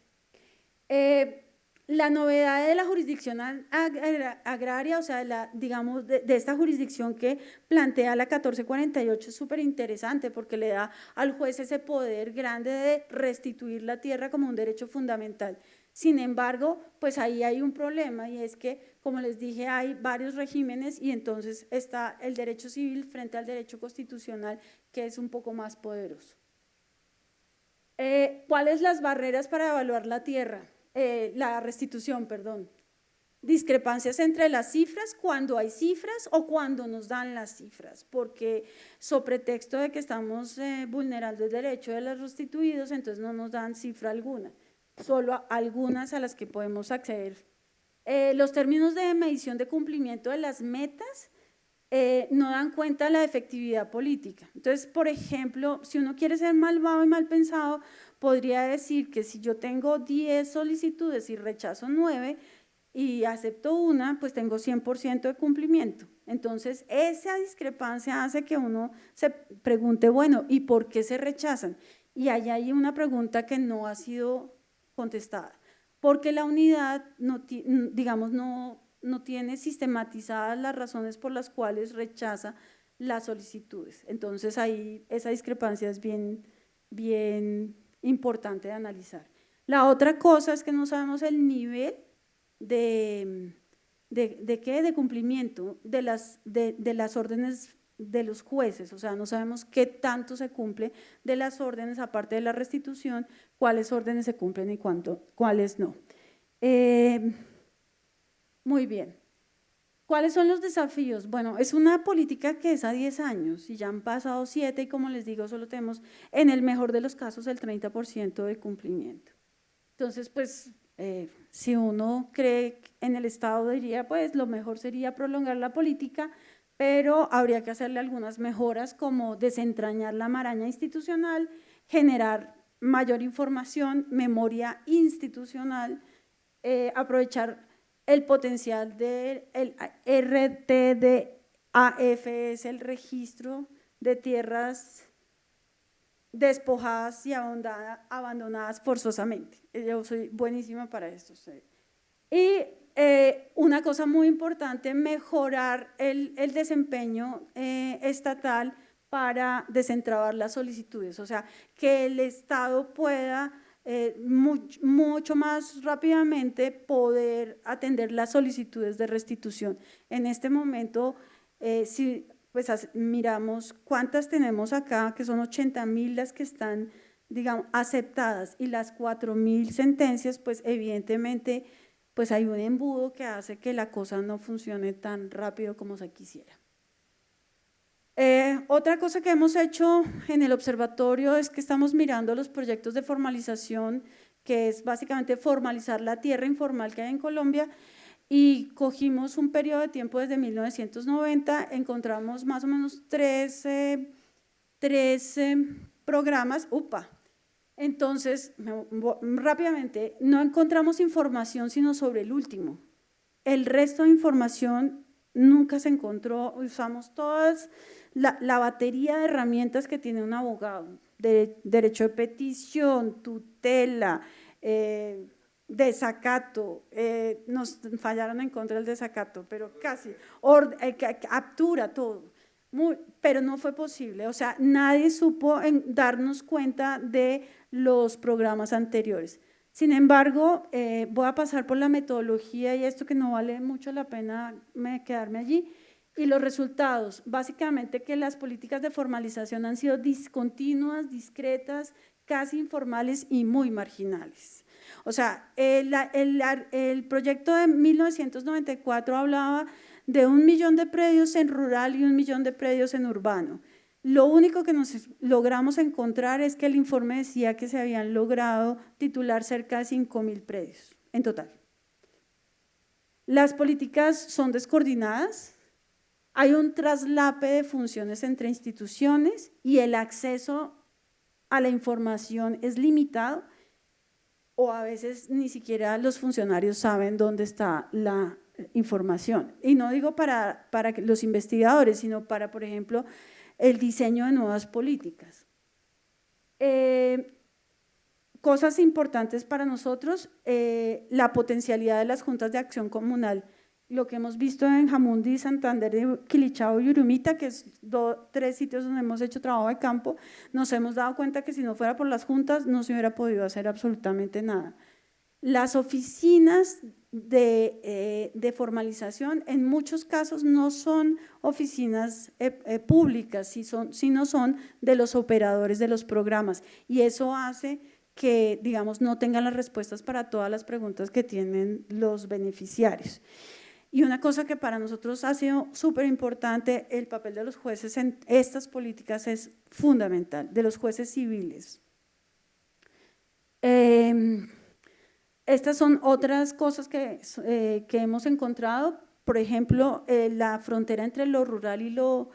La novedad de la jurisdicción agraria, o sea, digamos, de esta jurisdicción que plantea la 1448 es súper interesante porque le da al juez ese poder grande de restituir la tierra como un derecho fundamental. Sin embargo, pues ahí hay un problema y es que, como les dije, hay varios regímenes y entonces está el derecho civil frente al derecho constitucional, que es un poco más poderoso. ¿Cuáles las barreras para evaluar la tierra? La restitución, perdón. Discrepancias entre las cifras, cuando hay cifras o cuando nos dan las cifras, porque sobre pretexto de que estamos vulnerando el derecho de los restituidos, entonces no nos dan cifra alguna, solo algunas a las que podemos acceder. Los términos de medición de cumplimiento de las metas no dan cuenta de la efectividad política. Entonces, por ejemplo, si uno quiere ser malvado y mal pensado, podría decir que si yo tengo 10 solicitudes y rechazo 9 y acepto una, pues tengo 100% de cumplimiento. Entonces, esa discrepancia hace que uno se pregunte, bueno, ¿y por qué se rechazan? Y ahí hay una pregunta que no ha sido contestada, porque la unidad no tiene sistematizadas las razones por las cuales rechaza las solicitudes. Entonces, ahí esa discrepancia es bien importante de analizar. La otra cosa es que no sabemos el nivel de cumplimiento de las órdenes de los jueces, o sea, no sabemos qué tanto se cumple de las órdenes, aparte de la restitución, cuáles órdenes se cumplen y cuáles no. Muy bien. ¿Cuáles son los desafíos? Bueno, es una política que es a 10 años y ya han pasado 7 y como les digo, solo tenemos en el mejor de los casos el 30% de cumplimiento. Entonces, pues, si uno cree en el Estado, diría, pues, lo mejor sería prolongar la política, pero habría que hacerle algunas mejoras como desentrañar la maraña institucional, generar mayor información, memoria institucional, aprovechar el potencial del RTDAF, es el registro de tierras despojadas y abandonadas forzosamente. Yo soy buenísima para esto. Y una cosa muy importante, mejorar el desempeño estatal para desentrabar las solicitudes, o sea, que el Estado pueda mucho más rápidamente poder atender las solicitudes de restitución. En este momento, si pues miramos cuántas tenemos acá, que son 80.000 las que están, digamos, aceptadas y las 4.000 sentencias, pues evidentemente pues hay un embudo que hace que la cosa no funcione tan rápido como se quisiera. Otra cosa que hemos hecho en el observatorio es que estamos mirando los proyectos de formalización, que es básicamente formalizar la tierra informal que hay en Colombia, y cogimos un periodo de tiempo desde 1990, encontramos más o menos tres programas, entonces rápidamente no encontramos información sino sobre el último. El resto de información nunca se encontró, usamos todas la batería de herramientas que tiene un abogado, derecho de petición, tutela, desacato, nos fallaron en contra del desacato, pero casi, captura todo, pero no fue posible, o sea, nadie supo darnos cuenta de los programas anteriores. Sin embargo, voy a pasar por la metodología y esto que no vale mucho la pena quedarme allí. Y los resultados, básicamente que las políticas de formalización han sido discontinuas, discretas, casi informales y muy marginales. O sea, el proyecto de 1994 hablaba de 1 millón de predios en rural y 1 millón de predios en urbano. Lo único que nos logramos encontrar es que el informe decía que se habían logrado titular cerca de 5.000 predios en total. Las políticas son descoordinadas, hay un traslape de funciones entre instituciones y el acceso a la información es limitado o a veces ni siquiera los funcionarios saben dónde está la información. Y no digo para los investigadores, sino para, por ejemplo, el diseño de nuevas políticas. Cosas importantes para nosotros, la potencialidad de las juntas de acción comunal, lo que hemos visto en Jamundí, Santander, Quilichao y Urumita, que es 3 sitios donde hemos hecho trabajo de campo, nos hemos dado cuenta que si no fuera por las juntas no se hubiera podido hacer absolutamente nada. Las oficinas de formalización en muchos casos no son oficinas públicas, sino son de los operadores de los programas y eso hace que, digamos, no tengan las respuestas para todas las preguntas que tienen los beneficiarios. Y una cosa que para nosotros ha sido súper importante, el papel de los jueces en estas políticas es fundamental, de los jueces civiles. Estas son otras cosas que hemos encontrado, por ejemplo, la frontera entre lo rural y lo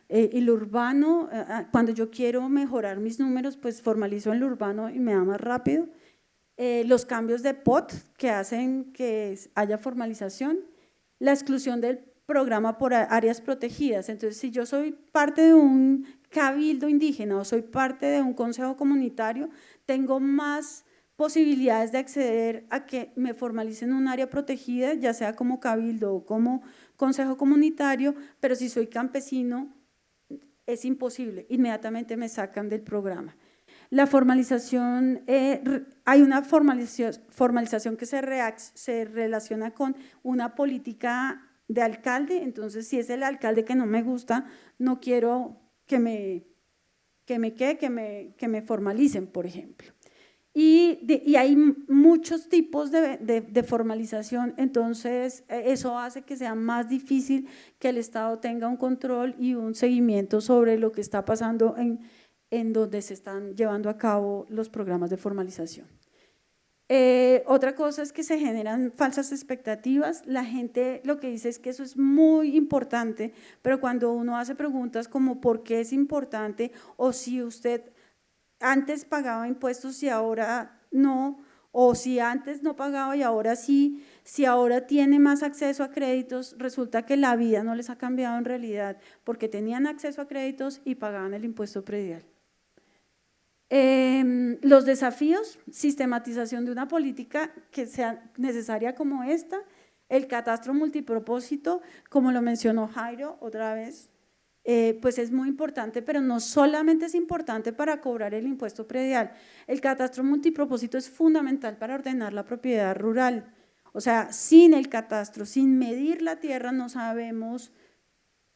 urbano. Cuando yo quiero mejorar mis números, pues formalizo en lo urbano y me da más rápido. Los cambios de POT que hacen que haya formalización, la exclusión del programa por áreas protegidas. Entonces, si yo soy parte de un cabildo indígena o soy parte de un consejo comunitario, tengo más posibilidades de acceder a que me formalicen en un área protegida, ya sea como cabildo o como consejo comunitario, pero si soy campesino es imposible, inmediatamente me sacan del programa. La formalización, hay una formalización que se relaciona con una política de alcalde, entonces si es el alcalde que no me gusta, no quiero que me formalicen, por ejemplo. Y hay muchos tipos de formalización, entonces eso hace que sea más difícil que el Estado tenga un control y un seguimiento sobre lo que está pasando en donde se están llevando a cabo los programas de formalización. Otra cosa es que se generan falsas expectativas, la gente lo que dice es que eso es muy importante, pero cuando uno hace preguntas como ¿por qué es importante? O si usted antes pagaba impuestos y ahora no, o si antes no pagaba y ahora sí, si ahora tiene más acceso a créditos, resulta que la vida no les ha cambiado en realidad, porque tenían acceso a créditos y pagaban el impuesto predial. Los desafíos, sistematización de una política que sea necesaria como esta, el catastro multipropósito, como lo mencionó Jairo otra vez, pues es muy importante, pero no solamente es importante para cobrar el impuesto predial, el catastro multipropósito es fundamental para ordenar la propiedad rural, o sea, sin el catastro, sin medir la tierra no sabemos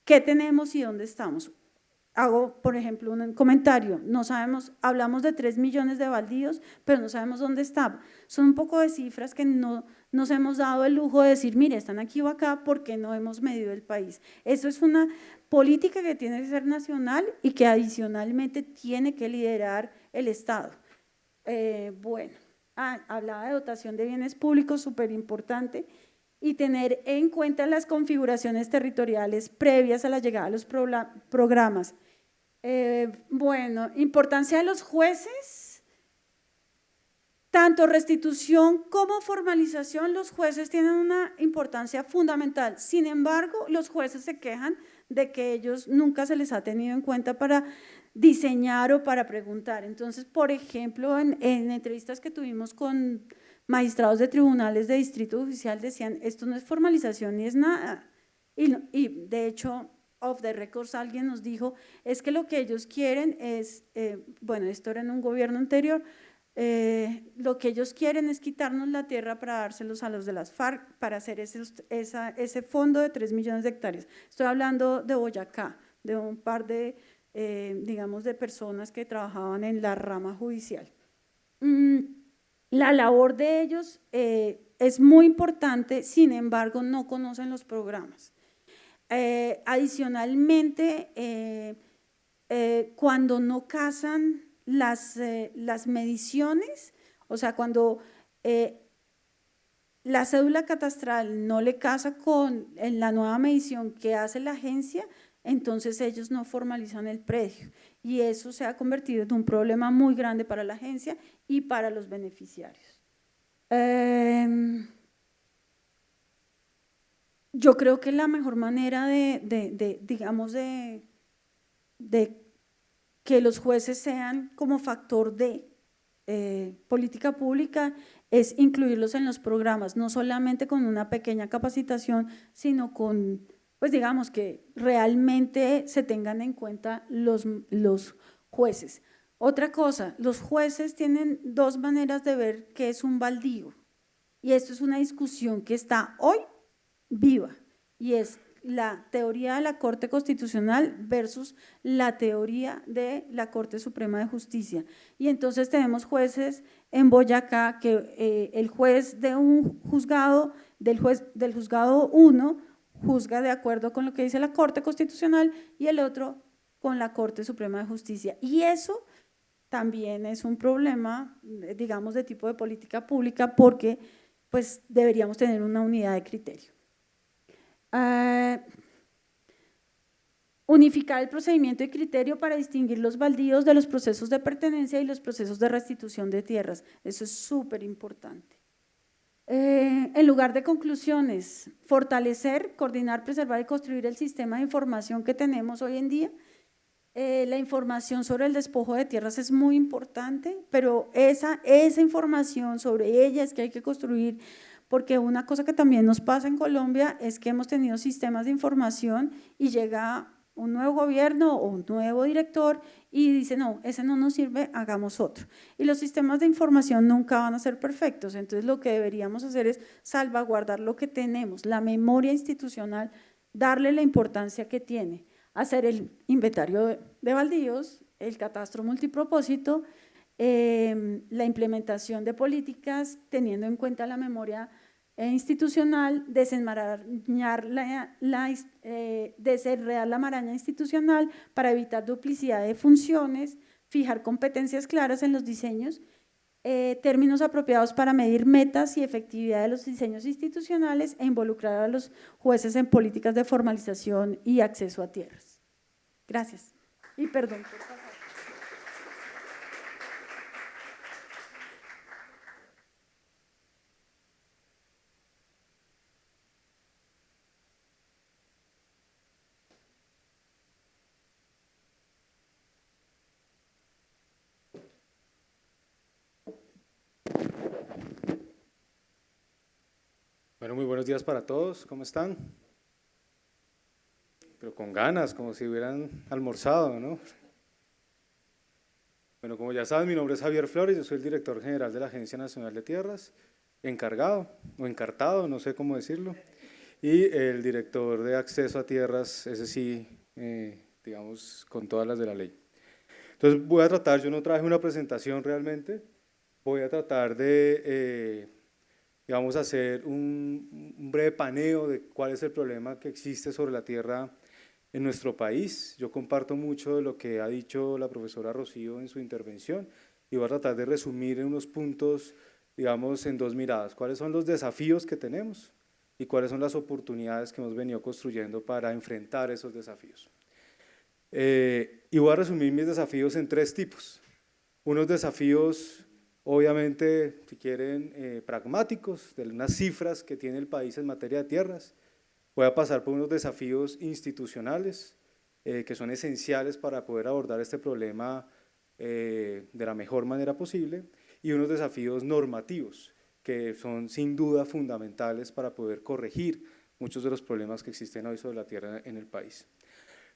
qué tenemos y dónde estamos. Hago, por ejemplo, un comentario, no sabemos, hablamos de 3 millones de baldíos, pero no sabemos dónde están. Son un poco de cifras que no nos hemos dado el lujo de decir, mire, están aquí o acá porque no hemos medido el país. Eso es una política que tiene que ser nacional y que adicionalmente tiene que liderar el Estado. Hablaba de dotación de bienes públicos, súper importante, y tener en cuenta las configuraciones territoriales previas a la llegada de los programas. Importancia de los jueces, tanto restitución como formalización, los jueces tienen una importancia fundamental. Sin embargo, los jueces se quejan de que ellos nunca se les ha tenido en cuenta para diseñar o para preguntar. Entonces, por ejemplo, en entrevistas que tuvimos con magistrados de tribunales de distrito judicial decían, esto no es formalización ni es nada. Y de hecho, off the records alguien nos dijo, es que lo que ellos quieren es, bueno, esto era en un gobierno anterior, lo que ellos quieren es quitarnos la tierra para dárselos a los de las FARC para hacer ese fondo de 3 millones de hectáreas. Estoy hablando de Boyacá, de un par de, digamos, de personas que trabajaban en la rama judicial. La labor de ellos es muy importante, sin embargo, no conocen los programas. Adicionalmente, cuando no casan las mediciones, o sea, cuando la cédula catastral no le casa con la nueva medición que hace la agencia, entonces ellos no formalizan el predio y eso se ha convertido en un problema muy grande para la agencia y para los beneficiarios. Yo creo que la mejor manera digamos, de que los jueces sean como factor de política pública es incluirlos en los programas, no solamente con una pequeña capacitación, sino con, pues digamos, que realmente se tengan en cuenta los jueces. Otra cosa, los jueces tienen dos maneras de ver qué es un baldío y esto es una discusión que está hoy viva y es la teoría de la Corte Constitucional versus la teoría de la Corte Suprema de Justicia. Y entonces tenemos jueces en Boyacá que el juez de un juzgado, del juzgado 1, juzga de acuerdo con lo que dice la Corte Constitucional y el otro con la Corte Suprema de Justicia. Y eso también es un problema, digamos, de tipo de política pública porque pues deberíamos tener una unidad de criterio. Unificar el procedimiento y criterio para distinguir los baldíos de los procesos de pertenencia y los procesos de restitución de tierras. Eso es súper importante. En lugar de conclusiones, fortalecer, coordinar, preservar y construir el sistema de información que tenemos hoy en día. La información sobre el despojo de tierras es muy importante, pero esa información sobre ella es que hay que construir, porque una cosa que también nos pasa en Colombia es que hemos tenido sistemas de información y llega un nuevo gobierno o un nuevo director y dice, no, ese no nos sirve, hagamos otro. Y los sistemas de información nunca van a ser perfectos, entonces lo que deberíamos hacer es salvaguardar lo que tenemos, la memoria institucional, darle la importancia que tiene, hacer el inventario de baldíos, el catastro multipropósito, la implementación de políticas teniendo en cuenta la memoria institucional, desenmarañar desenredar la maraña institucional para evitar duplicidad de funciones, fijar competencias claras en los diseños, términos apropiados para medir metas y efectividad de los diseños institucionales e involucrar a los jueces en políticas de formalización y acceso a tierras. Gracias. Y perdón por favor. Bueno, muy buenos días para todos, ¿cómo están? Pero con ganas, como si hubieran almorzado, ¿no? Bueno, como ya saben, mi nombre es Javier Flores, yo soy el director general de la Agencia Nacional de Tierras, encargado o encartado, no sé cómo decirlo, y el director de acceso a tierras, ese sí, digamos, con todas las de la ley. Entonces voy a tratar, yo no traje una presentación realmente, voy a tratar de, digamos, hacer un breve paneo de cuál es el problema que existe sobre la tierra en nuestro país. Yo comparto mucho de lo que ha dicho la profesora Rocío en su intervención y voy a tratar de resumir en unos puntos, digamos, en dos miradas. ¿Cuáles son los desafíos que tenemos y cuáles son las oportunidades que hemos venido construyendo para enfrentar esos desafíos? Y voy a resumir mis desafíos en tres tipos. Unos desafíos obviamente, si quieren, pragmáticos, de unas cifras que tiene el país en materia de tierras. Voy a pasar por unos desafíos institucionales que son esenciales para poder abordar este problema de la mejor manera posible, y unos desafíos normativos que son sin duda fundamentales para poder corregir muchos de los problemas que existen hoy sobre la tierra en el país.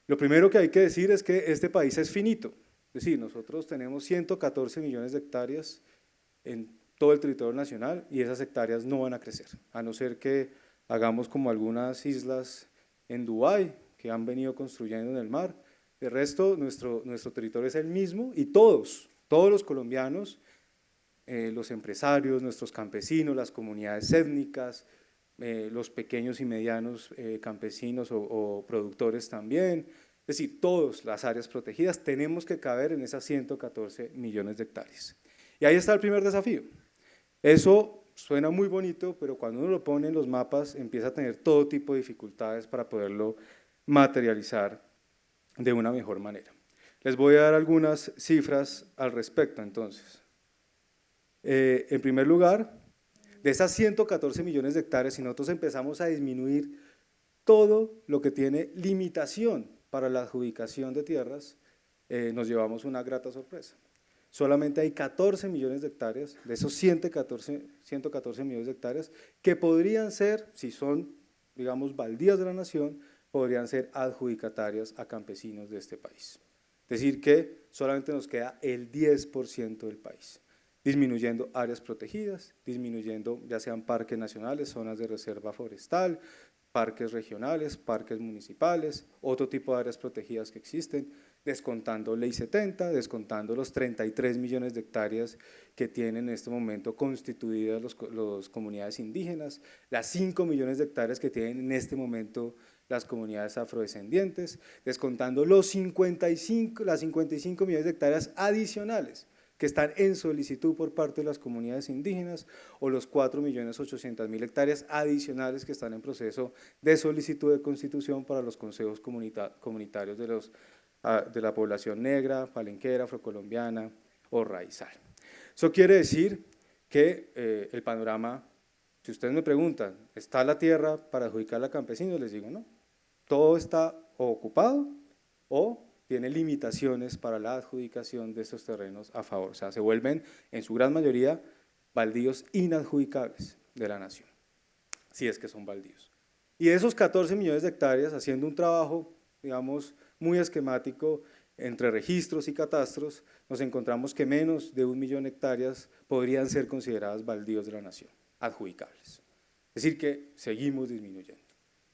Lo primero que hay que decir es que este país es finito, es decir, nosotros tenemos 114 millones de hectáreas en todo el territorio nacional y esas hectáreas no van a crecer, a no ser que hagamos como algunas islas en Dubái que han venido construyendo en el mar. De resto, nuestro territorio es el mismo y todos los colombianos, los empresarios, nuestros campesinos, las comunidades étnicas, los pequeños y medianos campesinos o productores también, es decir, todas las áreas protegidas tenemos que caber en esas 114 millones de hectáreas. Y ahí está el primer desafío. Eso suena muy bonito, pero cuando uno lo pone en los mapas empieza a tener todo tipo de dificultades para poderlo materializar de una mejor manera. Les voy a dar algunas cifras al respecto entonces. En primer lugar, de esas 114 millones de hectáreas, si nosotros empezamos a disminuir todo lo que tiene limitación para la adjudicación de tierras, nos llevamos una grata sorpresa. Solamente hay 14 millones de hectáreas, de esos 114 millones de hectáreas, que podrían ser, si son, digamos, baldíos de la nación, podrían ser adjudicatarias a campesinos de este país. Es decir, que solamente nos queda el 10% del país, disminuyendo áreas protegidas, disminuyendo ya sean parques nacionales, zonas de reserva forestal, parques regionales, parques municipales, otro tipo de áreas protegidas que existen, descontando Ley 70, descontando los 33 millones de hectáreas que tienen en este momento constituidas las comunidades indígenas, las 5 millones de hectáreas que tienen en este momento las comunidades afrodescendientes, descontando las 55 millones de hectáreas adicionales que están en solicitud por parte de las comunidades indígenas, o los 4.800.000 hectáreas adicionales que están en proceso de solicitud de constitución para los consejos comunitarios de la población negra, palenquera, afrocolombiana o raizal. Eso quiere decir que el panorama, si ustedes me preguntan, ¿está la tierra para adjudicarla a campesinos? Les digo no, todo está o ocupado o tiene limitaciones para la adjudicación de estos terrenos a favor, o sea, se vuelven en su gran mayoría baldíos inadjudicables de la nación, si es que son baldíos. Y de esos 14 millones de hectáreas, haciendo un trabajo, digamos, muy esquemático entre registros y catastros, nos encontramos que menos de 1 millón de hectáreas podrían ser consideradas baldíos de la nación, adjudicables. Es decir, que seguimos disminuyendo.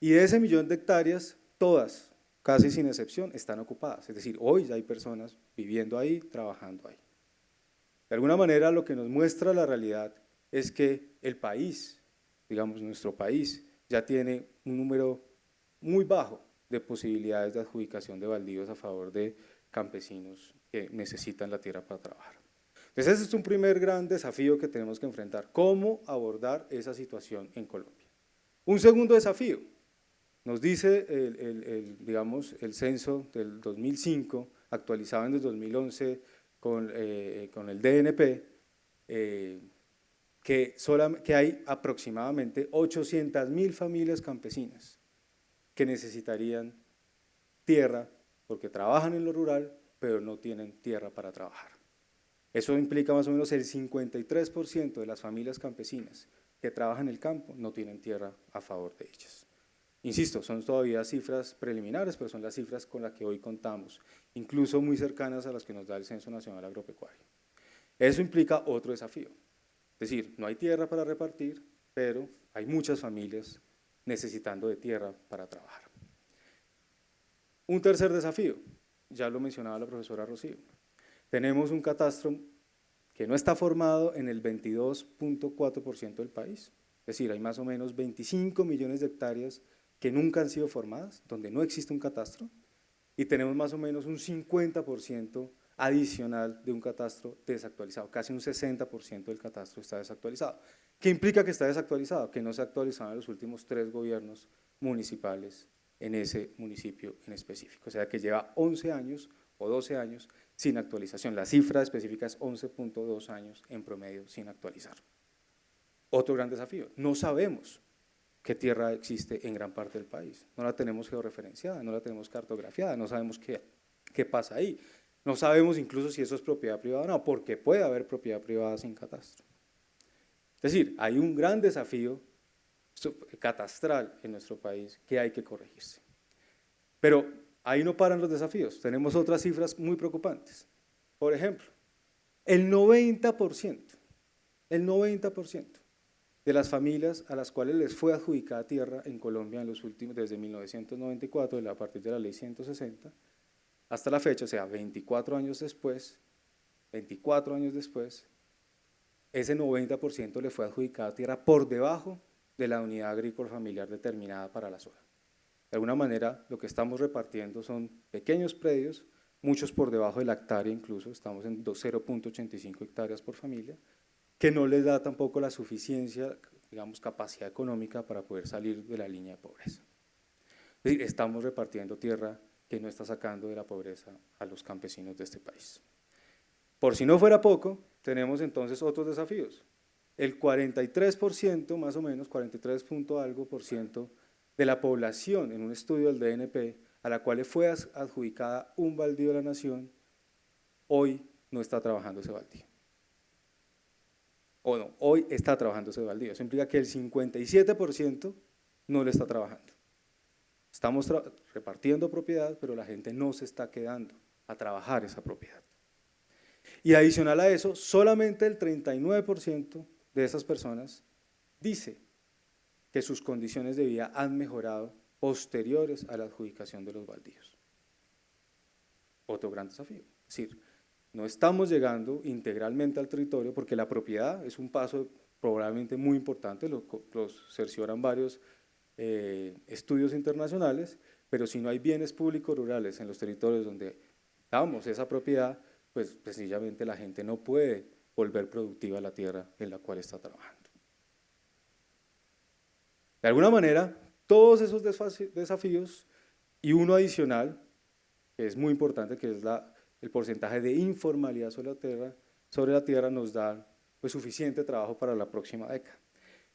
Y de ese millón de hectáreas, todas, casi sin excepción, están ocupadas, es decir, hoy ya hay personas viviendo ahí, trabajando ahí. De alguna manera lo que nos muestra la realidad es que el país, digamos nuestro país, ya tiene un número muy bajo de posibilidades de adjudicación de baldíos a favor de campesinos que necesitan la tierra para trabajar. Entonces ese es un primer gran desafío que tenemos que enfrentar, cómo abordar esa situación en Colombia. Un segundo desafío, nos dice el censo del 2005, actualizado en el 2011 con el DNP, que hay aproximadamente 800.000 familias campesinas que necesitarían tierra porque trabajan en lo rural, pero no tienen tierra para trabajar. Eso implica más o menos el 53% de las familias campesinas que trabajan en el campo no tienen tierra a favor de ellas. Insisto, son todavía cifras preliminares, pero son las cifras con las que hoy contamos, incluso muy cercanas a las que nos da el Censo Nacional Agropecuario. Eso implica otro desafío, es decir, no hay tierra para repartir, pero hay muchas familias necesitando de tierra para trabajar. Un tercer desafío, ya lo mencionaba la profesora Rocío, tenemos un catastro que no está formado en el 22.4% del país, es decir, hay más o menos 25 millones de hectáreas que nunca han sido formadas, donde no existe un catastro, y tenemos más o menos un 50% adicional de un catastro desactualizado, casi un 60% del catastro está desactualizado. ¿Qué implica que está desactualizado? Que no se ha actualizado en los últimos 3 gobiernos municipales en ese municipio en específico, o sea que lleva 11 años o 12 años sin actualización. La cifra específica es 11.2 años en promedio sin actualizar. Otro gran desafío, no sabemos qué tierra existe en gran parte del país. No la tenemos georreferenciada, no la tenemos cartografiada, no sabemos qué pasa ahí. No sabemos incluso si eso es propiedad privada o no, porque puede haber propiedad privada sin catastro. Es decir, hay un gran desafío catastral en nuestro país que hay que corregirse. Pero ahí no paran los desafíos, tenemos otras cifras muy preocupantes. Por ejemplo, el 90% de las familias a las cuales les fue adjudicada tierra en Colombia en los últimos, desde 1994, a partir de la ley 160, hasta la fecha, o sea, 24 años después, ese 90% le fue adjudicada tierra por debajo de la unidad agrícola familiar determinada para la zona. De alguna manera, lo que estamos repartiendo son pequeños predios, muchos por debajo de la hectárea incluso, estamos en 0.85 hectáreas por familia, que no les da tampoco la suficiencia, digamos, capacidad económica para poder salir de la línea de pobreza. Es decir, estamos repartiendo tierra que no está sacando de la pobreza a los campesinos de este país. Por si no fuera poco, tenemos entonces otros desafíos. El 43%, más o menos, 43 punto algo por ciento de la población en un estudio del DNP a la cual le fue adjudicada un baldío de la nación, hoy no está trabajando ese baldío. O no, hoy está trabajando ese baldío. Eso implica que el 57% no le está trabajando. Estamos repartiendo propiedad, pero la gente no se está quedando a trabajar esa propiedad. Y adicional a eso, solamente el 39% de esas personas dice que sus condiciones de vida han mejorado posteriores a la adjudicación de los baldíos. Otro gran desafío. Es decir, no estamos llegando integralmente al territorio porque la propiedad es un paso probablemente muy importante, los cercioran varios estudios internacionales, pero si no hay bienes públicos rurales en los territorios donde damos esa propiedad, pues sencillamente la gente no puede volver productiva la tierra en la cual está trabajando. De alguna manera, todos esos desafíos y uno adicional, que es muy importante, que es el porcentaje de informalidad sobre la tierra nos da pues, suficiente trabajo para la próxima década.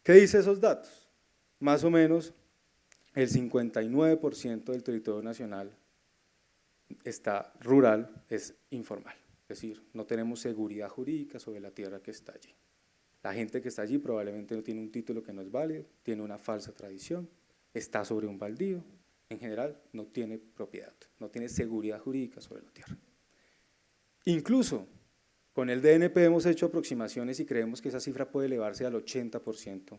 ¿Qué dice esos datos? Más o menos el 59% del territorio nacional rural es informal, es decir, no tenemos seguridad jurídica sobre la tierra que está allí. La gente que está allí probablemente no tiene un título que no es válido, tiene una falsa tradición, está sobre un baldío, en general no tiene propiedad, no tiene seguridad jurídica sobre la tierra. Incluso con el DNP hemos hecho aproximaciones y creemos que esa cifra puede elevarse al 80%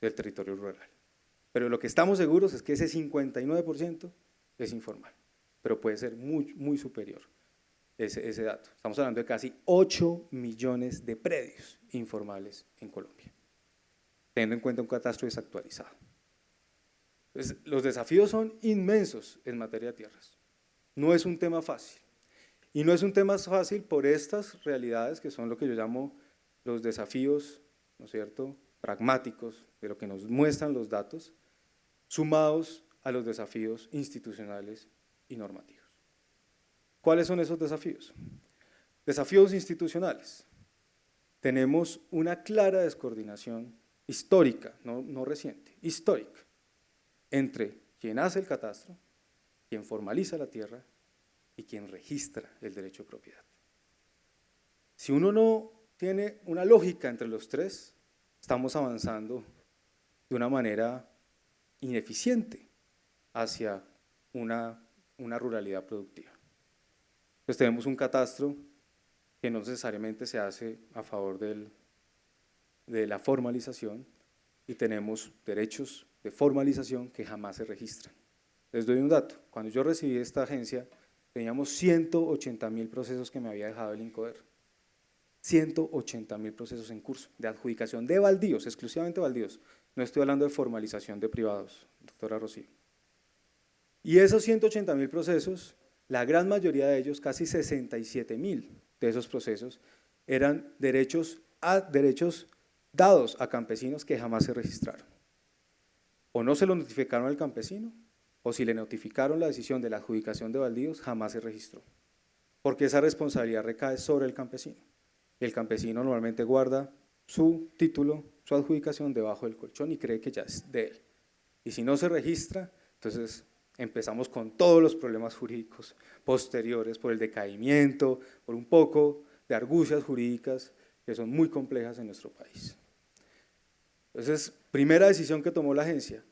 del territorio rural. Pero lo que estamos seguros es que ese 59% es informal, pero puede ser muy, muy superior ese dato. Estamos hablando de casi 8 millones de predios informales en Colombia, teniendo en cuenta un catastro desactualizado. Entonces, los desafíos son inmensos en materia de tierras. No es un tema fácil. Y no es un tema fácil por estas realidades que son lo que yo llamo los desafíos, ¿no es cierto?, pragmáticos de lo que nos muestran los datos, sumados a los desafíos institucionales y normativos. ¿Cuáles son esos desafíos? Desafíos institucionales. Tenemos una clara descoordinación histórica, no reciente, histórica, entre quien hace el catastro, quien formaliza la tierra y quien registra el derecho de propiedad. Si uno no tiene una lógica entre los tres, estamos avanzando de una manera ineficiente hacia una ruralidad productiva. Pues tenemos un catastro que no necesariamente se hace a favor de la formalización y tenemos derechos de formalización que jamás se registran. Les doy un dato, cuando yo recibí esta agencia teníamos 180.000 procesos que me había dejado el INCODER, 180.000 procesos en curso de adjudicación de baldíos, exclusivamente baldíos, no estoy hablando de formalización de privados, doctora Rocío. Y esos 180.000 procesos, la gran mayoría de ellos, casi 67.000 de esos procesos, eran derechos dados a campesinos que jamás se registraron. O no se lo notificaron al campesino, o si le notificaron la decisión de la adjudicación de baldíos, jamás se registró. porque esa responsabilidad recae sobre el campesino. El campesino normalmente guarda su título, su adjudicación debajo del colchón y cree que ya es de él. Y si no se registra, entonces empezamos con todos los problemas jurídicos posteriores por el decaimiento, por un poco de argucias jurídicas que son muy complejas en nuestro país. Entonces, primera decisión que tomó la agencia,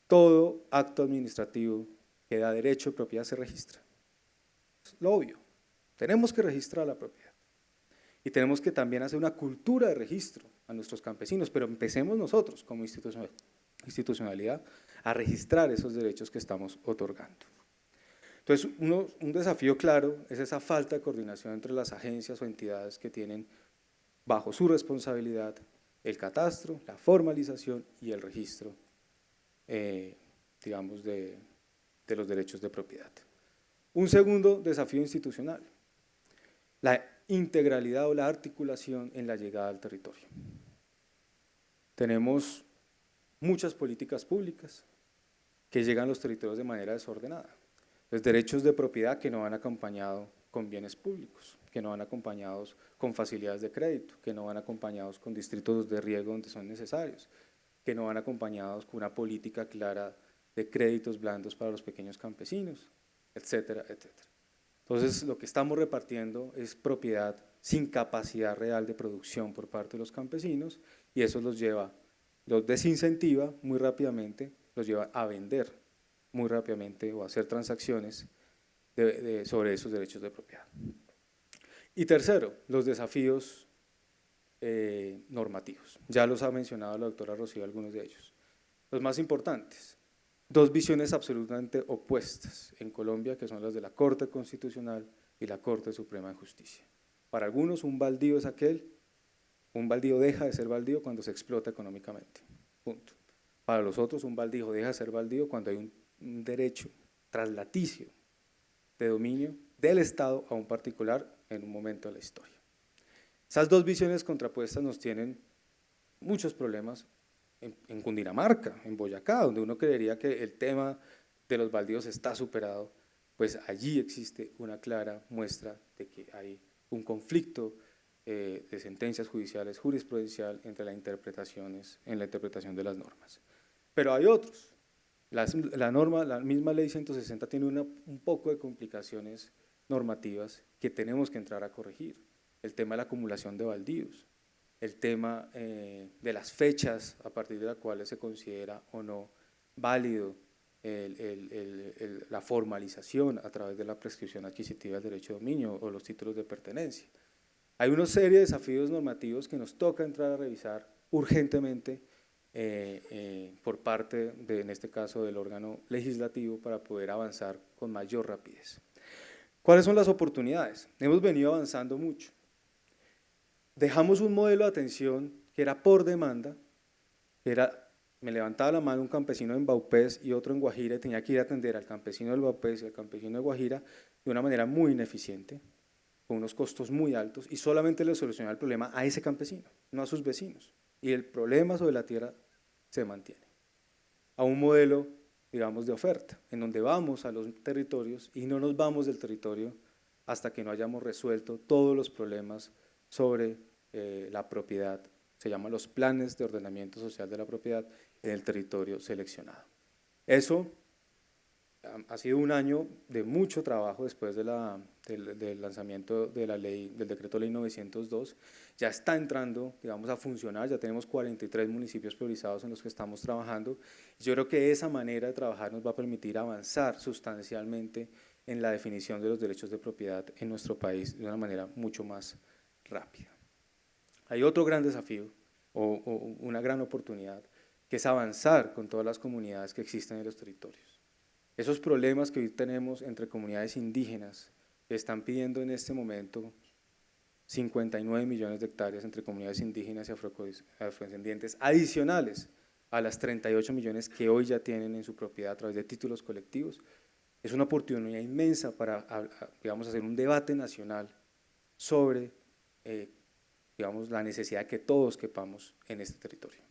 todo acto administrativo que da derecho de propiedad se registra. Es lo obvio, tenemos que registrar la propiedad. Y tenemos que también hacer una cultura de registro a nuestros campesinos, pero empecemos nosotros como institucionalidad a registrar esos derechos que estamos otorgando. Entonces, un desafío claro es esa falta de coordinación entre las agencias o entidades que tienen bajo su responsabilidad el catastro, la formalización y el registro, digamos, de los derechos de propiedad. Un segundo desafío institucional, la integralidad o la articulación en la llegada al territorio. Tenemos muchas políticas públicas que llegan a los territorios de manera desordenada. Los derechos de propiedad que no van acompañados con bienes públicos, que no van acompañados con facilidades de crédito, que no van acompañados con distritos de riego donde son necesarios, que no van acompañados con una política clara de créditos blandos para los pequeños campesinos, etcétera, etcétera. Entonces, lo que estamos repartiendo es propiedad sin capacidad real de producción por parte de los campesinos y eso los desincentiva muy rápidamente, los lleva a vender muy rápidamente o a hacer transacciones sobre esos derechos de propiedad. Y tercero, los desafíos normativos. Ya los ha mencionado la doctora Rocío algunos de ellos. Los más importantes, dos visiones absolutamente opuestas en Colombia, que son las de la Corte Constitucional y la Corte Suprema de Justicia. Para algunos un baldío es un baldío deja de ser baldío cuando se explota económicamente, punto. Para los otros un baldío deja de ser baldío cuando hay un derecho traslaticio de dominio del Estado a un particular en un momento de la historia. Esas dos visiones contrapuestas nos tienen muchos problemas en Cundinamarca, en Boyacá, donde uno creería que el tema de los baldíos está superado, pues allí existe una clara muestra de que hay un conflicto de sentencias judiciales, jurisprudencial en la interpretación de las normas. Pero hay otros. La misma ley 160 tiene un poco de complicaciones normativas que tenemos que entrar a corregir. El tema de la acumulación de baldíos, el tema de las fechas a partir de las cuales se considera o no válido la formalización a través de la prescripción adquisitiva del derecho de dominio o los títulos de pertenencia. Hay una serie de desafíos normativos que nos toca entrar a revisar urgentemente por parte, en este caso, del órgano legislativo para poder avanzar con mayor rapidez. ¿Cuáles son las oportunidades? Hemos venido avanzando mucho. Dejamos un modelo de atención que era por demanda, me levantaba la mano un campesino en Vaupés y otro en Guajira y tenía que ir a atender al campesino del Vaupés y al campesino de Guajira de una manera muy ineficiente, con unos costos muy altos y solamente le solucionaba el problema a ese campesino, no a sus vecinos. Y el problema sobre la tierra se mantiene. A un modelo, digamos, de oferta, en donde vamos a los territorios y no nos vamos del territorio hasta que no hayamos resuelto todos los problemas sobre la propiedad, se llaman los planes de ordenamiento social de la propiedad en el territorio seleccionado. Eso ha sido un año de mucho trabajo después del lanzamiento de la ley, del decreto ley 902, ya está entrando, digamos, a funcionar, ya tenemos 43 municipios priorizados en los que estamos trabajando. Yo creo que esa manera de trabajar nos va a permitir avanzar sustancialmente en la definición de los derechos de propiedad en nuestro país de una manera mucho más rápida. Hay otro gran desafío o una gran oportunidad que es avanzar con todas las comunidades que existen en los territorios. Esos problemas que hoy tenemos entre comunidades indígenas que están pidiendo en este momento 59 millones de hectáreas entre comunidades indígenas y afrodescendientes adicionales a las 38 millones que hoy ya tienen en su propiedad a través de títulos colectivos, es una oportunidad inmensa para, digamos, hacer un debate nacional sobre digamos, la necesidad de que todos quepamos en este territorio.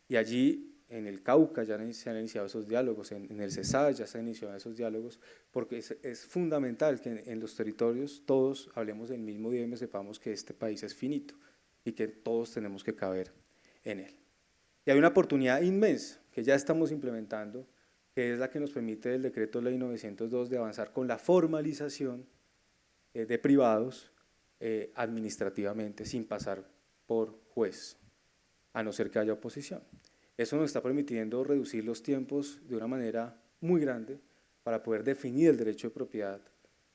Y allí en el Cauca ya se han iniciado esos diálogos, en el Cesar ya se han iniciado esos diálogos, porque es fundamental que en los territorios todos hablemos el mismo idioma y sepamos que este país es finito y que todos tenemos que caber en él. Y hay una oportunidad inmensa que ya estamos implementando, que es la que nos permite el Decreto Ley 902 de avanzar con la formalización de privados administrativamente sin pasar por juez, a no ser que haya oposición. Eso nos está permitiendo reducir los tiempos de una manera muy grande para poder definir el derecho de propiedad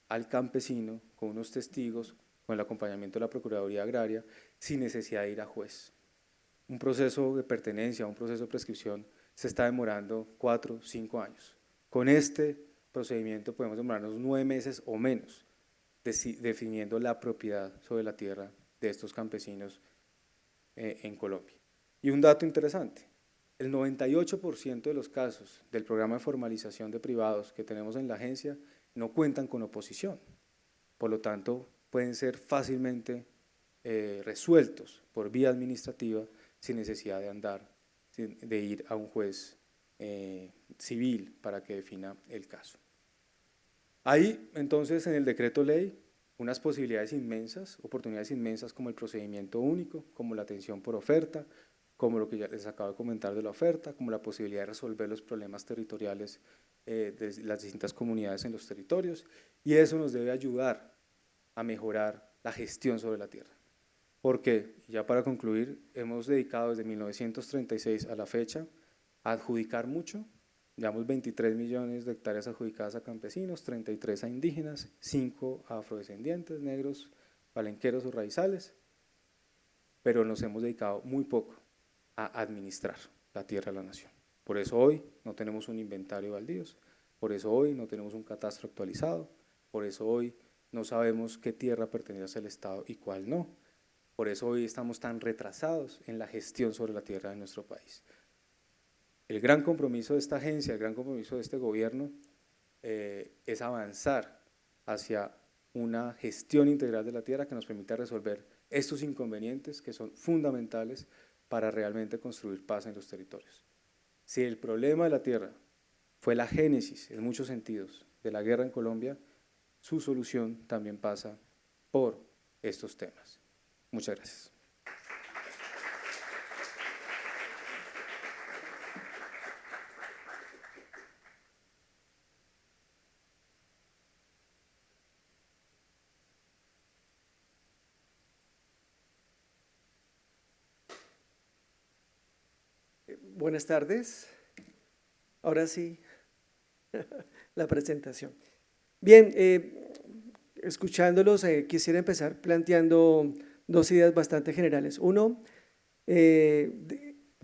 al campesino con unos testigos, con el acompañamiento de la Procuraduría Agraria, sin necesidad de ir a juez. Un proceso de pertenencia, un proceso de prescripción se está demorando 4 o 5 años. Con este procedimiento podemos demorarnos 9 meses o menos definiendo la propiedad sobre la tierra de estos campesinos en Colombia. Y un dato interesante, el 98% de los casos del programa de formalización de privados que tenemos en la agencia no cuentan con oposición, por lo tanto pueden ser fácilmente resueltos por vía administrativa sin necesidad de ir a un juez civil para que defina el caso. Hay entonces en el decreto ley unas posibilidades inmensas, oportunidades inmensas como el procedimiento único, como la atención por oferta, como lo que ya les acabo de comentar de la oferta, como la posibilidad de resolver los problemas territoriales de las distintas comunidades en los territorios, y eso nos debe ayudar a mejorar la gestión sobre la tierra. Porque, ya para concluir, hemos dedicado desde 1936 a la fecha a adjudicar mucho. Llevamos 23 millones de hectáreas adjudicadas a campesinos, 33 a indígenas, 5 a afrodescendientes, negros, palenqueros o raizales, pero nos hemos dedicado muy poco a administrar la tierra de la nación. Por eso hoy no tenemos un inventario de baldíos, por eso hoy no tenemos un catastro actualizado, por eso hoy no sabemos qué tierra pertenece al Estado y cuál no, por eso hoy estamos tan retrasados en la gestión sobre la tierra de nuestro país. El gran compromiso de esta agencia, el gran compromiso de este gobierno es avanzar hacia una gestión integral de la tierra que nos permita resolver estos inconvenientes que son fundamentales para realmente construir paz en los territorios. Si el problema de la tierra fue la génesis, en muchos sentidos, de la guerra en Colombia, su solución también pasa por estos temas. Muchas gracias. Buenas tardes. Ahora sí, la presentación. Bien, escuchándolos, quisiera empezar planteando dos ideas bastante generales. Uno,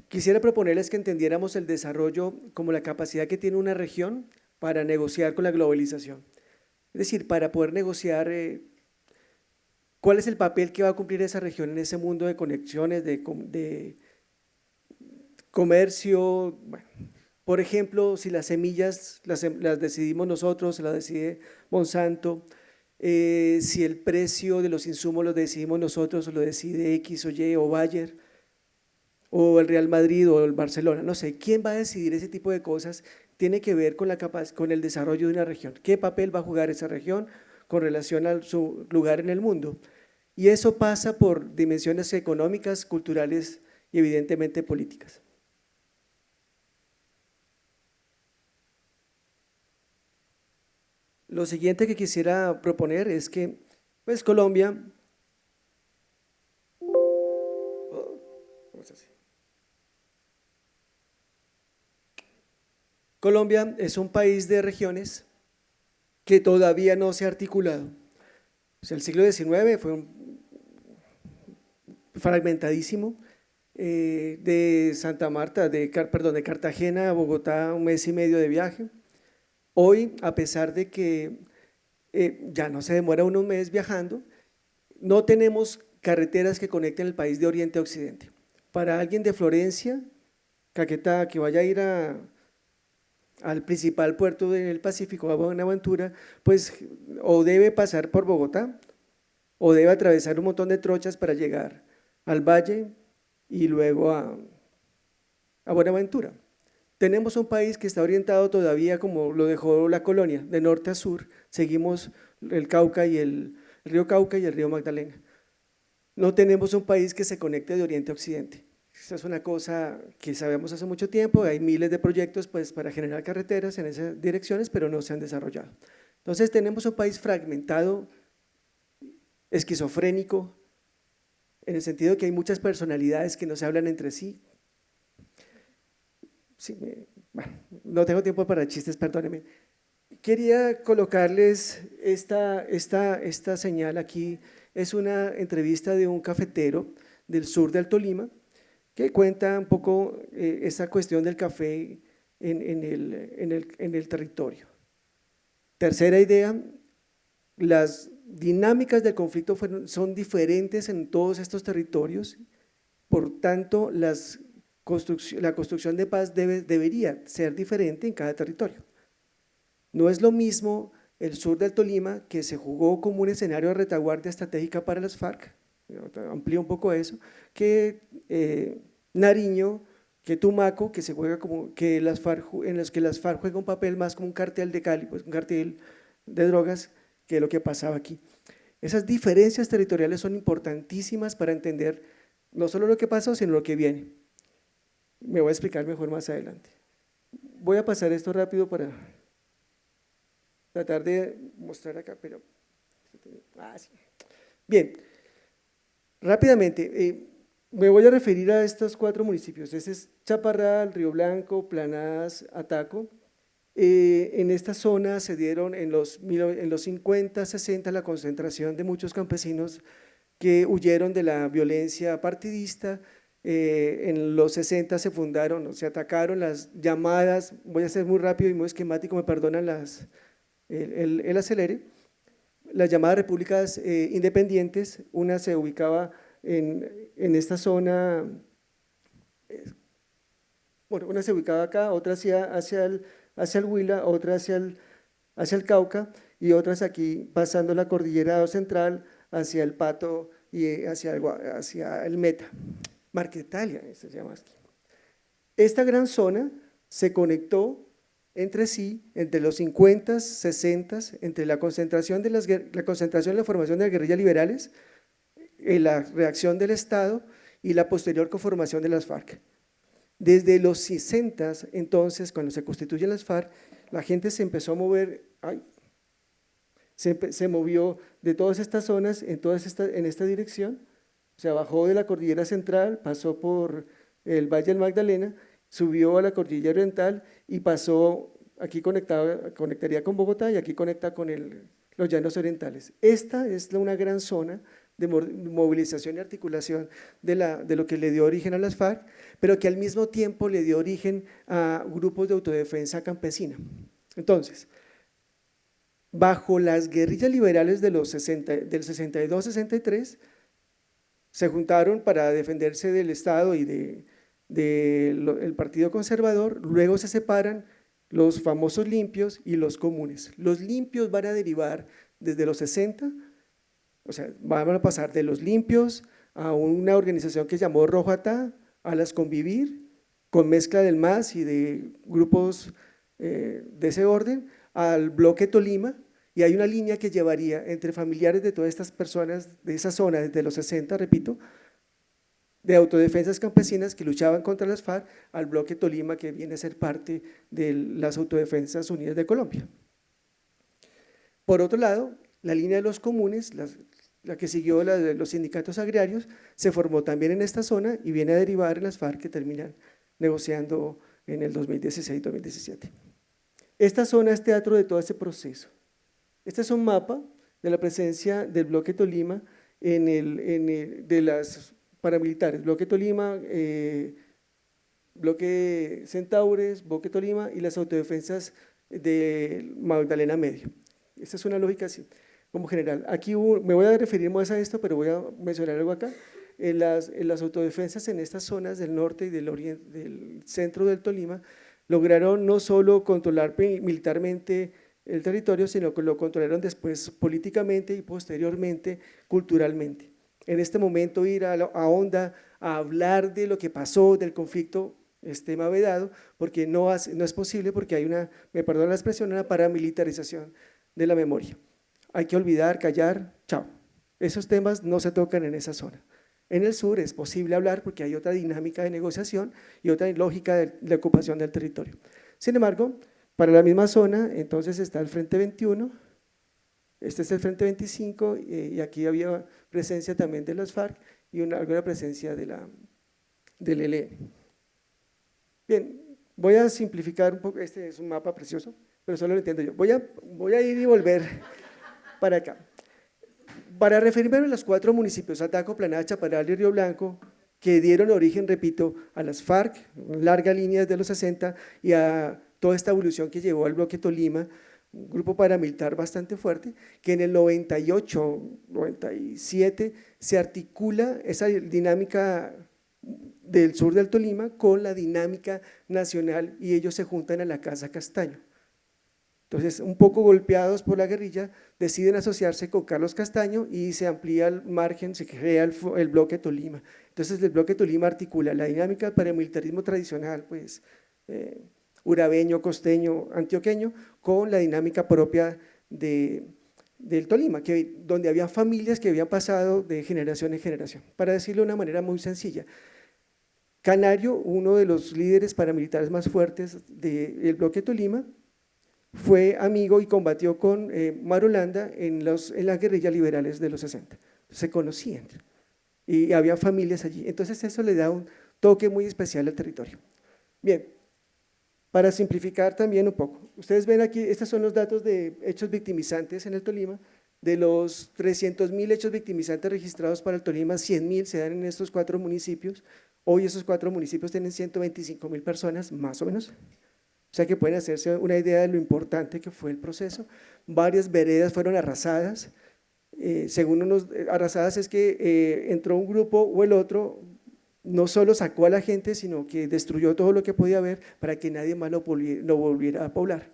quisiera proponerles que entendiéramos el desarrollo como la capacidad que tiene una región para negociar con la globalización. Es decir, para poder negociar cuál es el papel que va a cumplir esa región en ese mundo de conexiones, de comercio. Bueno, por ejemplo, si las semillas las decidimos nosotros, las decide Monsanto, si el precio de los insumos lo decidimos nosotros, o lo decide X o Y o Bayer, o el Real Madrid o el Barcelona, no sé, ¿quién va a decidir ese tipo de cosas? Tiene que ver con el desarrollo de una región. ¿Qué papel va a jugar esa región con relación a su lugar en el mundo? Y eso pasa por dimensiones económicas, culturales y evidentemente políticas. Lo siguiente que quisiera proponer es que, pues, Colombia, Colombia es un país de regiones que todavía no se ha articulado. O sea, el siglo XIX fue fragmentadísimo, de Santa Marta, de Cartagena a Bogotá, 1 mes y medio de viaje. Hoy, a pesar de que ya no se demora 1 mes viajando, no tenemos carreteras que conecten el país de oriente a occidente. Para alguien de Florencia, Caquetá, que vaya a ir al principal puerto del Pacífico, a Buenaventura, pues o debe pasar por Bogotá, o debe atravesar un montón de trochas para llegar al valle y luego a Buenaventura. Tenemos un país que está orientado todavía como lo dejó la colonia, de norte a sur, seguimos el Cauca y el río Cauca y el río Magdalena. No tenemos un país que se conecte de oriente a occidente. Esa es una cosa que sabemos hace mucho tiempo, hay miles de proyectos pues, para generar carreteras en esas direcciones, pero no se han desarrollado. Entonces tenemos un país fragmentado, esquizofrénico, en el sentido de que hay muchas personalidades que no se hablan entre sí. Sí, bueno, no tengo tiempo para chistes, perdónenme. Quería colocarles esta señal aquí, es una entrevista de un cafetero del sur del Tolima, que cuenta un poco esa cuestión del café en el territorio. Tercera idea, las dinámicas del conflicto son diferentes en todos estos territorios, por tanto la construcción de paz debería ser diferente en cada territorio. No es lo mismo el sur del Tolima, que se jugó como un escenario de retaguardia estratégica para las FARC, amplío un poco eso, que Nariño, que Tumaco, que se juega como que en los que las FARC juegan un papel más como un cartel de Cali, pues un cartel de drogas, que lo que pasaba aquí. Esas diferencias territoriales son importantísimas para entender no solo lo que pasó, sino lo que viene. Me voy a explicar mejor más adelante. Voy a pasar esto rápido para tratar de mostrar acá, pero… sí. Bien, rápidamente, me voy a referir a estos 4 municipios. Este es Chaparral, Río Blanco, Planadas, Ataco. En esta zona se dieron en los 50, 60 la concentración de muchos campesinos que huyeron de la violencia partidista. En los 60 se fundaron, se atacaron las llamadas, voy a ser muy rápido y muy esquemático, me perdonan el acelere, las llamadas repúblicas independientes. Una se ubicaba en esta zona, bueno, una se ubicaba acá, otra hacia el Huila, otra hacia el Cauca y otras aquí pasando la cordillera central hacia el Pato y hacia el Meta, Marquetalia se llama aquí. Esta gran zona se conectó entre sí, entre los 50, 60, entre la concentración de la formación de las guerrillas liberales, la reacción del Estado y la posterior conformación de las FARC. Desde los 60, entonces, cuando se constituyen las FARC, la gente se empezó a mover, se movió de todas estas zonas en esta dirección, o sea, bajó de la cordillera central, pasó por el Valle del Magdalena, subió a la cordillera oriental y pasó, aquí conectaría con Bogotá y aquí conecta con los llanos orientales. Esta es una gran zona de movilización y articulación de lo que le dio origen a las FARC, pero que al mismo tiempo le dio origen a grupos de autodefensa campesina. Entonces, bajo las guerrillas liberales del 62-63, se juntaron para defenderse del Estado y del Partido Conservador, luego se separan los famosos limpios y los comunes. Los limpios van a derivar desde los 60, o sea, van a pasar de los limpios a una organización que llamó Rojo Atá, a las Convivir, con mezcla del MAS y de grupos de ese orden, al Bloque Tolima, y hay una línea que llevaría entre familiares de todas estas personas de esa zona, desde los 60, repito, de autodefensas campesinas que luchaban contra las FARC, al Bloque Tolima, que viene a ser parte de las Autodefensas Unidas de Colombia. Por otro lado, la línea de los comunes, la que siguió la de los sindicatos agrarios, se formó también en esta zona y viene a derivar en las FARC, que terminan negociando en el 2016-2017. Esta zona es teatro de todo ese proceso. Este es un mapa de la presencia del Bloque Tolima de las paramilitares, Bloque Tolima, Bloque Centaures, Bloque Tolima y las autodefensas de Magdalena Medio. Esta es una lógica así, como general. Aquí me voy a referir más a esto, pero voy a mencionar algo acá. En las autodefensas en estas zonas del norte y del oriente, del centro del Tolima, lograron no solo controlar militarmente el territorio, sino que lo controlaron después políticamente y posteriormente culturalmente. En este momento ir a onda, a hablar de lo que pasó, del conflicto, es tema vedado, porque no es posible, porque hay una, me perdona la expresión, una paramilitarización de la memoria. Hay que olvidar, callar, chao. Esos temas no se tocan en esa zona. En el sur es posible hablar porque hay otra dinámica de negociación y otra lógica de la ocupación del territorio. Sin embargo, para la misma zona, entonces está el Frente 21, este es el Frente 25 y aquí había presencia también de las FARC y alguna presencia del ELN. Bien, voy a simplificar un poco, este es un mapa precioso, pero solo lo entiendo yo. Voy a ir y volver para acá. Para referirme a los 4 municipios, Ataco, Planada, Chaparral y Río Blanco, que dieron origen, repito, a las FARC, larga línea desde los 60, y a toda esta evolución que llevó al bloque Tolima, un grupo paramilitar bastante fuerte, que en el 98, 97 se articula esa dinámica del sur del Tolima con la dinámica nacional y ellos se juntan a la Casa Castaño. Entonces, un poco golpeados por la guerrilla, deciden asociarse con Carlos Castaño y se amplía el margen, se crea el bloque Tolima. Entonces, el bloque Tolima articula la dinámica del paramilitarismo tradicional, pues, urabeño, costeño, antioqueño, con la dinámica propia del Tolima, donde había familias que habían pasado de generación en generación. Para decirlo de una manera muy sencilla, Canario, uno de los líderes paramilitares más fuertes del bloque Tolima, fue amigo y combatió con Marulanda en las guerrillas liberales de los 60. Se conocían y había familias allí. Entonces eso le da un toque muy especial al territorio. Bien, para simplificar también un poco, ustedes ven aquí, estos son los datos de hechos victimizantes en el Tolima. De los 300.000 hechos victimizantes registrados para el Tolima, 100.000 se dan en estos 4 municipios. Hoy esos 4 municipios tienen 125.000 personas, más o menos. O sea que pueden hacerse una idea de lo importante que fue el proceso. Varias veredas fueron arrasadas. Según unos arrasadas es que entró un grupo o el otro, no solo sacó a la gente, sino que destruyó todo lo que podía haber para que nadie más lo volviera a poblar.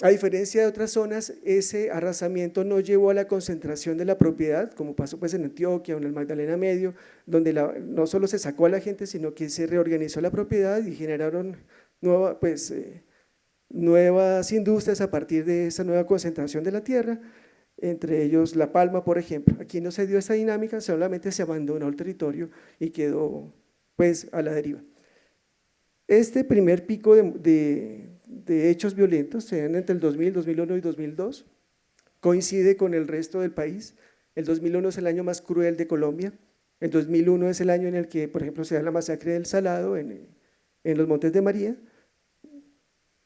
A diferencia de otras zonas, ese arrasamiento no llevó a la concentración de la propiedad, como pasó pues en Antioquia o en el Magdalena Medio, donde no solo se sacó a la gente, sino que se reorganizó la propiedad y generaron nuevas industrias a partir de esa nueva concentración de la tierra, entre ellos La Palma, por ejemplo. Aquí no se dio esa dinámica, solamente se abandonó el territorio y quedó pues a la deriva. Este primer pico de hechos violentos se dan entre el 2000, 2001 y 2002, coincide con el resto del país. El 2001 es el año más cruel de Colombia, el 2001 es el año en el que, por ejemplo, se da la masacre del Salado en los Montes de María,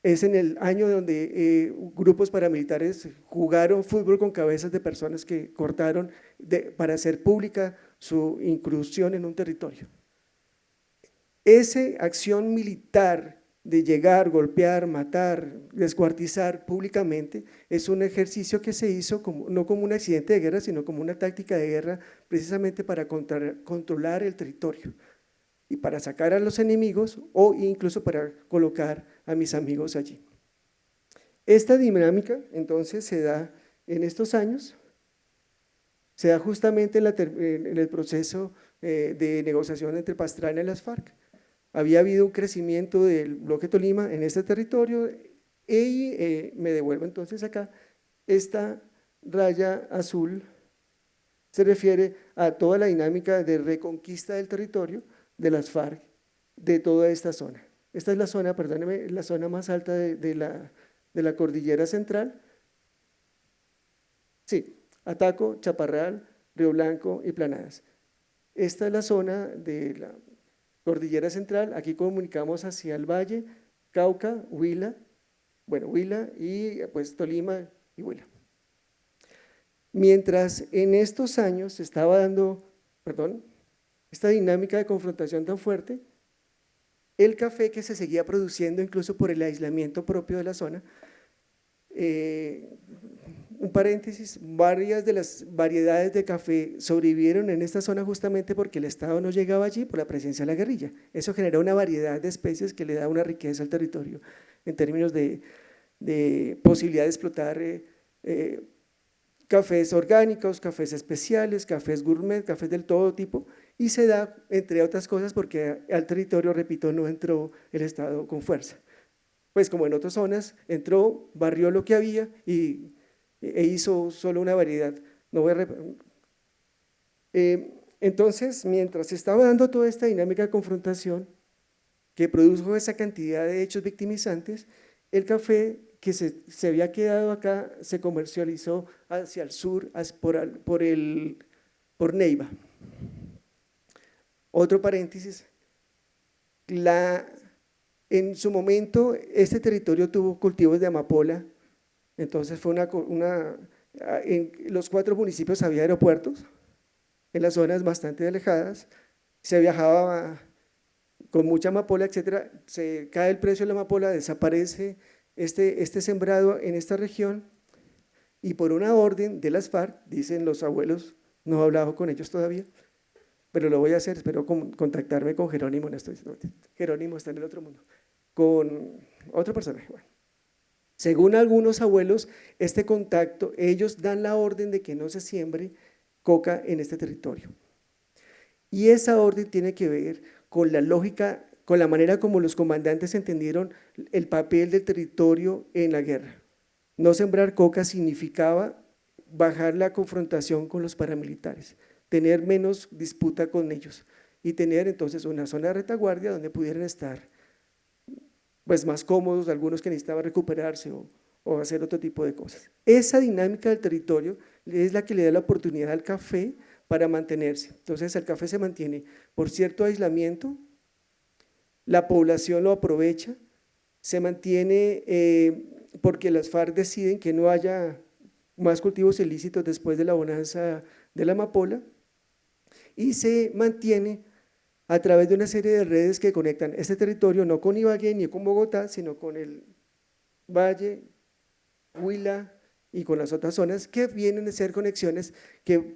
es en el año donde grupos paramilitares jugaron fútbol con cabezas de personas que cortaron para hacer pública su incursión en un territorio. Esa acción militar de llegar, golpear, matar, descuartizar públicamente es un ejercicio que se hizo no como un accidente de guerra, sino como una táctica de guerra precisamente para controlar el territorio y para sacar a los enemigos o incluso para colocar a mis amigos allí. Esta dinámica entonces se da en estos años, se da justamente en el proceso de negociación entre Pastrana y las FARC. Había habido un crecimiento del bloque Tolima en este territorio y me devuelvo entonces acá, esta raya azul se refiere a toda la dinámica de reconquista del territorio de las FARC de toda esta zona. Esta es la zona, perdóneme, la zona más alta de la cordillera central. Sí, Ataco, Chaparral, Río Blanco y Planadas. Esta es la zona de la cordillera central, aquí comunicamos hacia el valle, Cauca, Huila y pues Tolima y Huila. Mientras en estos años se estaba dando, esta dinámica de confrontación tan fuerte, el café que se seguía produciendo incluso por el aislamiento propio de la zona, un paréntesis, varias de las variedades de café sobrevivieron en esta zona justamente porque el Estado no llegaba allí por la presencia de la guerrilla. Eso generó una variedad de especies que le da una riqueza al territorio en términos de posibilidad de explotar cafés orgánicos, cafés especiales, cafés gourmet, cafés del todo tipo, y se da, entre otras cosas, porque al territorio, repito, no entró el Estado con fuerza. Pues como en otras zonas, entró, barrió lo que había e hizo solo una variedad. No voy a entonces, mientras se estaba dando toda esta dinámica de confrontación que produjo esa cantidad de hechos victimizantes, el café que se había quedado acá se comercializó hacia el sur, por Neiva. Otro paréntesis, en su momento este territorio tuvo cultivos de amapola, entonces fue en los 4 municipios había aeropuertos, en las zonas bastante alejadas, se viajaba con mucha amapola, etcétera, se cae el precio de la amapola, desaparece este sembrado en esta región y por una orden de las FARC, dicen los abuelos, no he hablado con ellos todavía, pero lo voy a hacer, espero contactarme con Jerónimo, Jerónimo está en el otro mundo, con otro personaje. Bueno, según algunos abuelos, este contacto, ellos dan la orden de que no se siembre coca en este territorio. Y esa orden tiene que ver con la lógica, con la manera como los comandantes entendieron el papel del territorio en la guerra. No sembrar coca significaba bajar la confrontación con los paramilitares, tener menos disputa con ellos y tener entonces una zona de retaguardia donde pudieran estar pues más cómodos, algunos que necesitaban recuperarse o hacer otro tipo de cosas. Esa dinámica del territorio es la que le da la oportunidad al café para mantenerse. Entonces el café se mantiene por cierto aislamiento, la población lo aprovecha, se mantiene porque las FARC deciden que no haya más cultivos ilícitos después de la bonanza de la amapola y se mantiene a través de una serie de redes que conectan este territorio no con Ibagué ni con Bogotá, sino con el Valle, Huila y con las otras zonas que vienen a ser conexiones que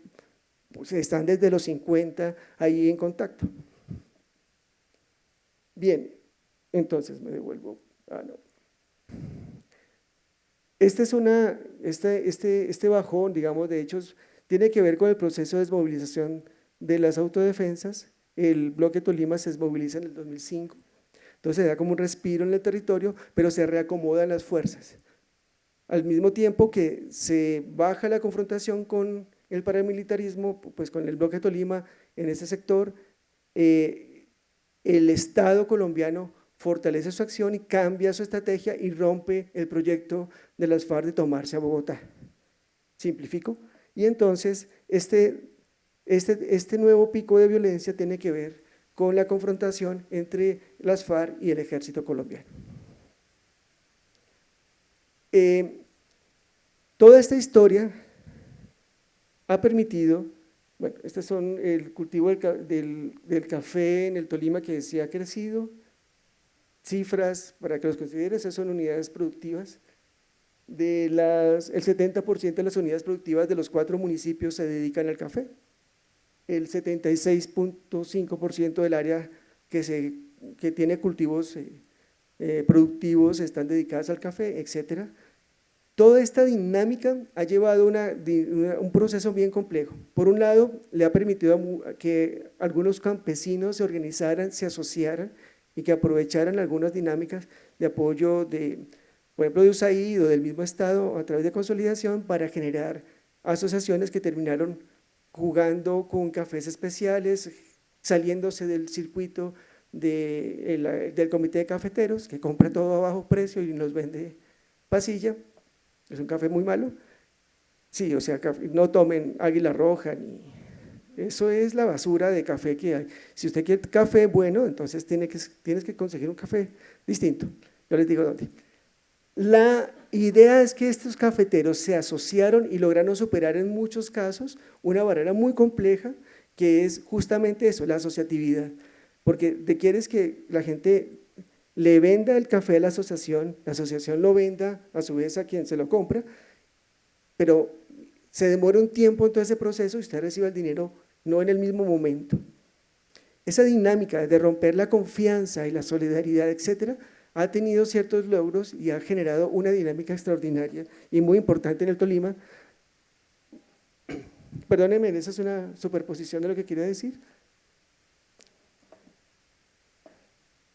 pues, están desde los 50 ahí en contacto. Bien, entonces me devuelvo. No. Este bajón, digamos, de hechos, tiene que ver con el proceso de desmovilización de las autodefensas. El bloque Tolima se desmoviliza en el 2005, entonces se da como un respiro en el territorio, pero se reacomodan las fuerzas. Al mismo tiempo que se baja la confrontación con el paramilitarismo, pues con el bloque Tolima en ese sector, el Estado colombiano fortalece su acción y cambia su estrategia y rompe el proyecto de las FARC de tomarse a Bogotá. Simplifico. Y entonces este nuevo pico de violencia tiene que ver con la confrontación entre las FARC y el ejército colombiano. Toda esta historia ha permitido, bueno, estos son el cultivo del café en el Tolima que se ha crecido, cifras para que los consideren, esas son unidades productivas, el 70% de las unidades productivas de los 4 municipios se dedican al café, el 76.5% del área que tiene cultivos productivos están dedicadas al café, etcétera. Toda esta dinámica ha llevado un proceso bien complejo. Por un lado, le ha permitido que algunos campesinos se organizaran, se asociaran y que aprovecharan algunas dinámicas de apoyo por ejemplo, de USAID o del mismo Estado a través de consolidación para generar asociaciones que terminaron jugando con cafés especiales, saliéndose del circuito del comité de cafeteros que compra todo a bajo precio y nos vende pasilla. Es un café muy malo. Sí, o sea, no tomen Águila Roja, eso es la basura de café que hay. Si usted quiere café bueno, entonces tienes que conseguir un café distinto. Yo les digo dónde. La idea es que estos cafeteros se asociaron y lograron superar en muchos casos una barrera muy compleja que es justamente eso, la asociatividad. Porque quieres que la gente le venda el café a la asociación lo venda a su vez a quien se lo compra, pero se demora un tiempo en todo ese proceso y usted recibe el dinero no en el mismo momento. Esa dinámica de romper la confianza y la solidaridad, etcétera, ha tenido ciertos logros y ha generado una dinámica extraordinaria y muy importante en el Tolima. Perdónenme, esa es una superposición de lo que quería decir.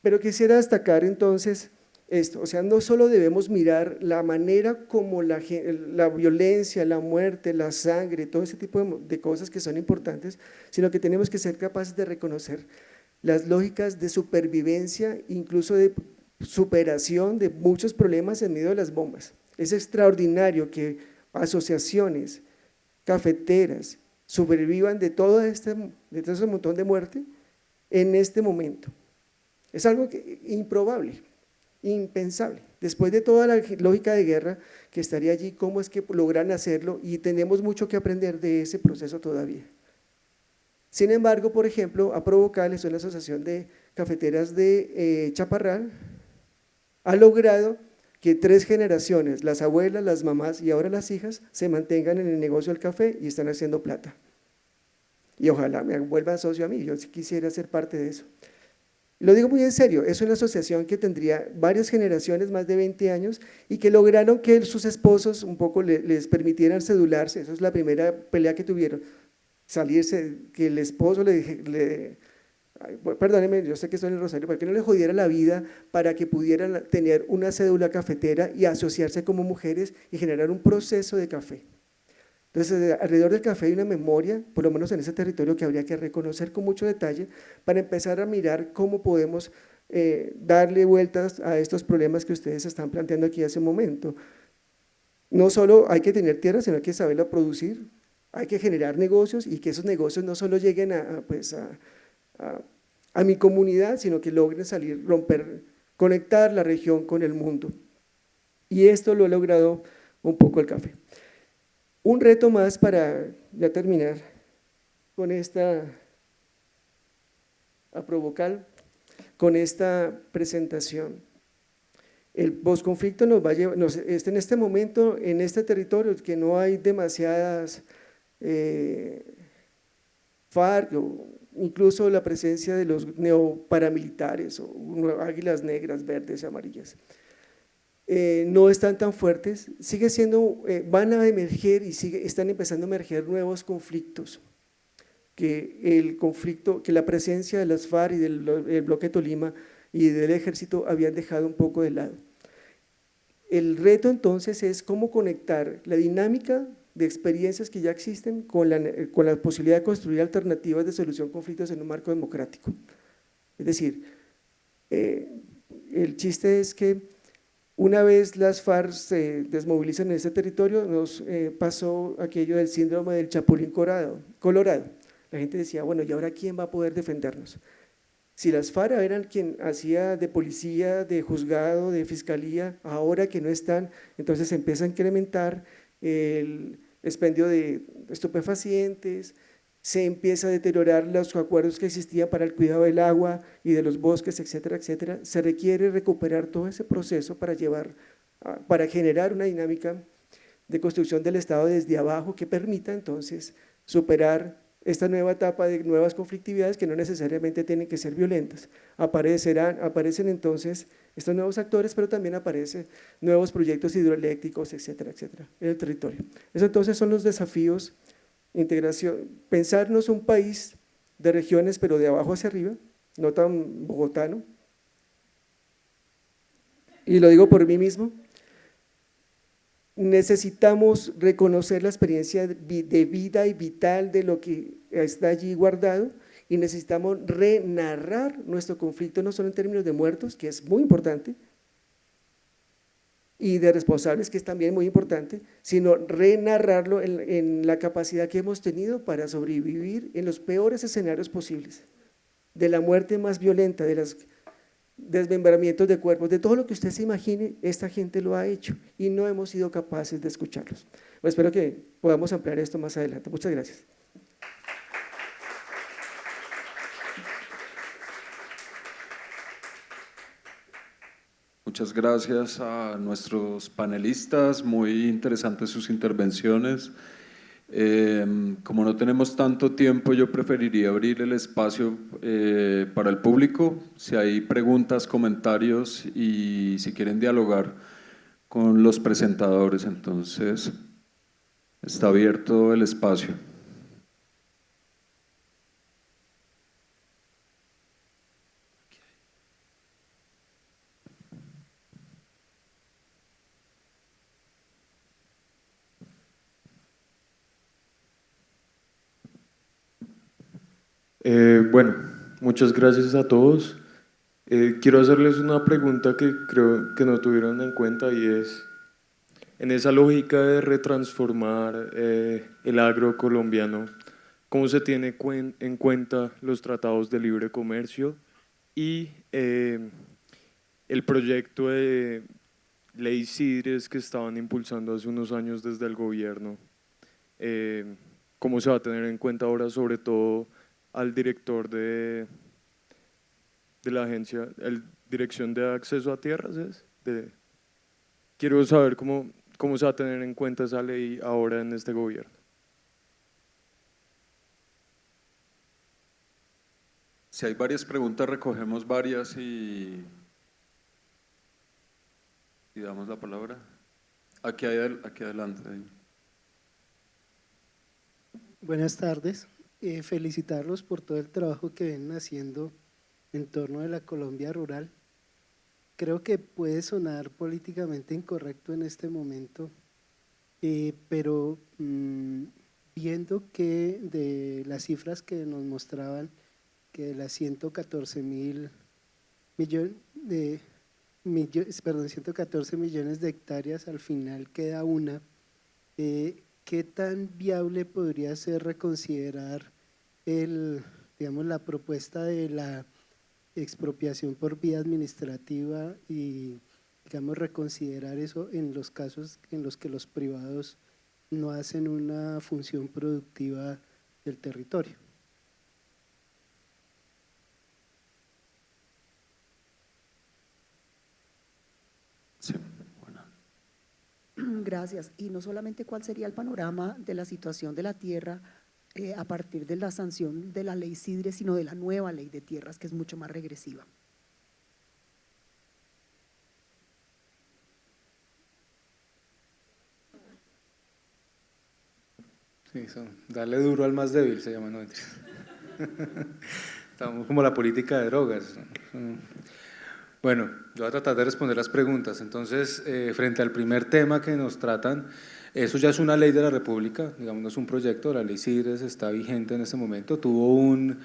Pero quisiera destacar entonces esto, o sea, no solo debemos mirar la manera como la violencia, la muerte, la sangre, todo ese tipo de cosas que son importantes, sino que tenemos que ser capaces de reconocer las lógicas de supervivencia, incluso de superación de muchos problemas en medio de las bombas. Es extraordinario que asociaciones cafeteras sobrevivan de todo ese montón de muerte en este momento. Es algo improbable, impensable. Después de toda la lógica de guerra que estaría allí, ¿cómo es que logran hacerlo? Y tenemos mucho que aprender de ese proceso todavía. Sin embargo, por ejemplo, Aprovocal, es una asociación de cafeteras de Chaparral, ha logrado que 3 generaciones, las abuelas, las mamás y ahora las hijas, se mantengan en el negocio del café y están haciendo plata. Y ojalá me vuelvan socio a mí, yo sí quisiera ser parte de eso. Lo digo muy en serio, es una asociación que tendría varias generaciones, más de 20 años, y que lograron que sus esposos un poco les permitieran cedularse. Esa es la primera pelea que tuvieron, salirse, que el esposo perdónenme, yo sé que estoy en el Rosario, para que no le jodiera la vida, para que pudieran tener una cédula cafetera y asociarse como mujeres y generar un proceso de café. Entonces, alrededor del café hay una memoria, por lo menos en ese territorio, que habría que reconocer con mucho detalle para empezar a mirar cómo podemos darle vueltas a estos problemas que ustedes están planteando aquí hace un momento. No solo hay que tener tierra, sino hay que saberla producir, hay que generar negocios y que esos negocios no solo lleguen a mi comunidad, sino que logren salir, romper, conectar la región con el mundo. Y esto lo ha logrado un poco el café. Un reto más para ya terminar con esta Aprovocal, con esta presentación. El posconflicto nos va a llevar, en este momento, en este territorio, que no hay demasiadas FARC, o incluso la presencia de los neoparamilitares o águilas negras, verdes y amarillas. No están tan fuertes, sigue siendo, van a emerger y están empezando a emerger nuevos conflictos, que la presencia de las FARC y del bloque Tolima y del ejército habían dejado un poco de lado. El reto entonces es cómo conectar la dinámica de experiencias que ya existen con la posibilidad de construir alternativas de solución de conflictos en un marco democrático. Es decir, el chiste es que una vez las FARC se desmovilizan en ese territorio, nos pasó aquello del síndrome del Chapulín Colorado. La gente decía, bueno, ¿y ahora quién va a poder defendernos? Si las FARC eran quien hacía de policía, de juzgado, de fiscalía, ahora que no están, entonces se empieza a incrementar el expendio de estupefacientes, se empieza a deteriorar los acuerdos que existían para el cuidado del agua y de los bosques, etcétera, etcétera. Se requiere recuperar todo ese proceso para generar una dinámica de construcción del Estado desde abajo que permita entonces superar esta nueva etapa de nuevas conflictividades que no necesariamente tienen que ser violentas. Aparecen entonces estos nuevos actores, pero también aparecen nuevos proyectos hidroeléctricos, etcétera, etcétera, en el territorio. Eso entonces son los desafíos. Integración, pensarnos un país de regiones, pero de abajo hacia arriba, no tan bogotano, y lo digo por mí mismo. Necesitamos reconocer la experiencia de vida y vital de lo que está allí guardado, y necesitamos renarrar nuestro conflicto, no solo en términos de muertos, que es muy importante, y de responsables, que es también muy importante, sino renarrarlo en la capacidad que hemos tenido para sobrevivir en los peores escenarios posibles, de la muerte más violenta, de los desmembramientos de cuerpos, de todo lo que usted se imagine. Esta gente lo ha hecho y no hemos sido capaces de escucharlos. Pues espero que podamos ampliar esto más adelante. Muchas gracias. Muchas gracias a nuestros panelistas, muy interesantes sus intervenciones. Como no tenemos tanto tiempo, yo preferiría abrir el espacio para el público, si hay preguntas, comentarios y si quieren dialogar con los presentadores, entonces está abierto el espacio. Bueno, muchas gracias a todos. Quiero hacerles una pregunta que creo que no tuvieron en cuenta y es, en esa lógica de retransformar el agro colombiano, ¿cómo se tiene en cuenta los tratados de libre comercio y el proyecto de ley CIDRES que estaban impulsando hace unos años desde el gobierno? ¿Cómo se va a tener en cuenta ahora, sobre todo al director de la agencia, el Dirección de Acceso a Tierras? Quiero saber cómo se va a tener en cuenta esa ley ahora en este gobierno. Si hay varias preguntas, recogemos varias y damos la palabra. Aquí adelante. Buenas tardes. Felicitarlos por todo el trabajo que vienen haciendo en torno de la Colombia rural. Creo que puede sonar políticamente incorrecto en este momento, pero viendo que de las cifras que nos mostraban, que de las 114 millones de hectáreas al final queda una, ¿qué tan viable podría ser reconsiderar la propuesta de la expropiación por vía administrativa y, digamos, reconsiderar eso en los casos en los que los privados no hacen una función productiva del territorio? Sí, bueno. Gracias. Y no solamente cuál sería el panorama de la situación de la tierra a partir de la sanción de la ley CIDRES, sino de la nueva ley de tierras, que es mucho más regresiva. Sí, darle duro al más débil se llama, ¿no? Estamos como la política de drogas. Bueno, yo voy a tratar de responder las preguntas. Entonces, frente al primer tema que nos tratan, eso ya es una ley de la República, digamos, no es un proyecto, la ley CIDRES está vigente en este momento, tuvo unas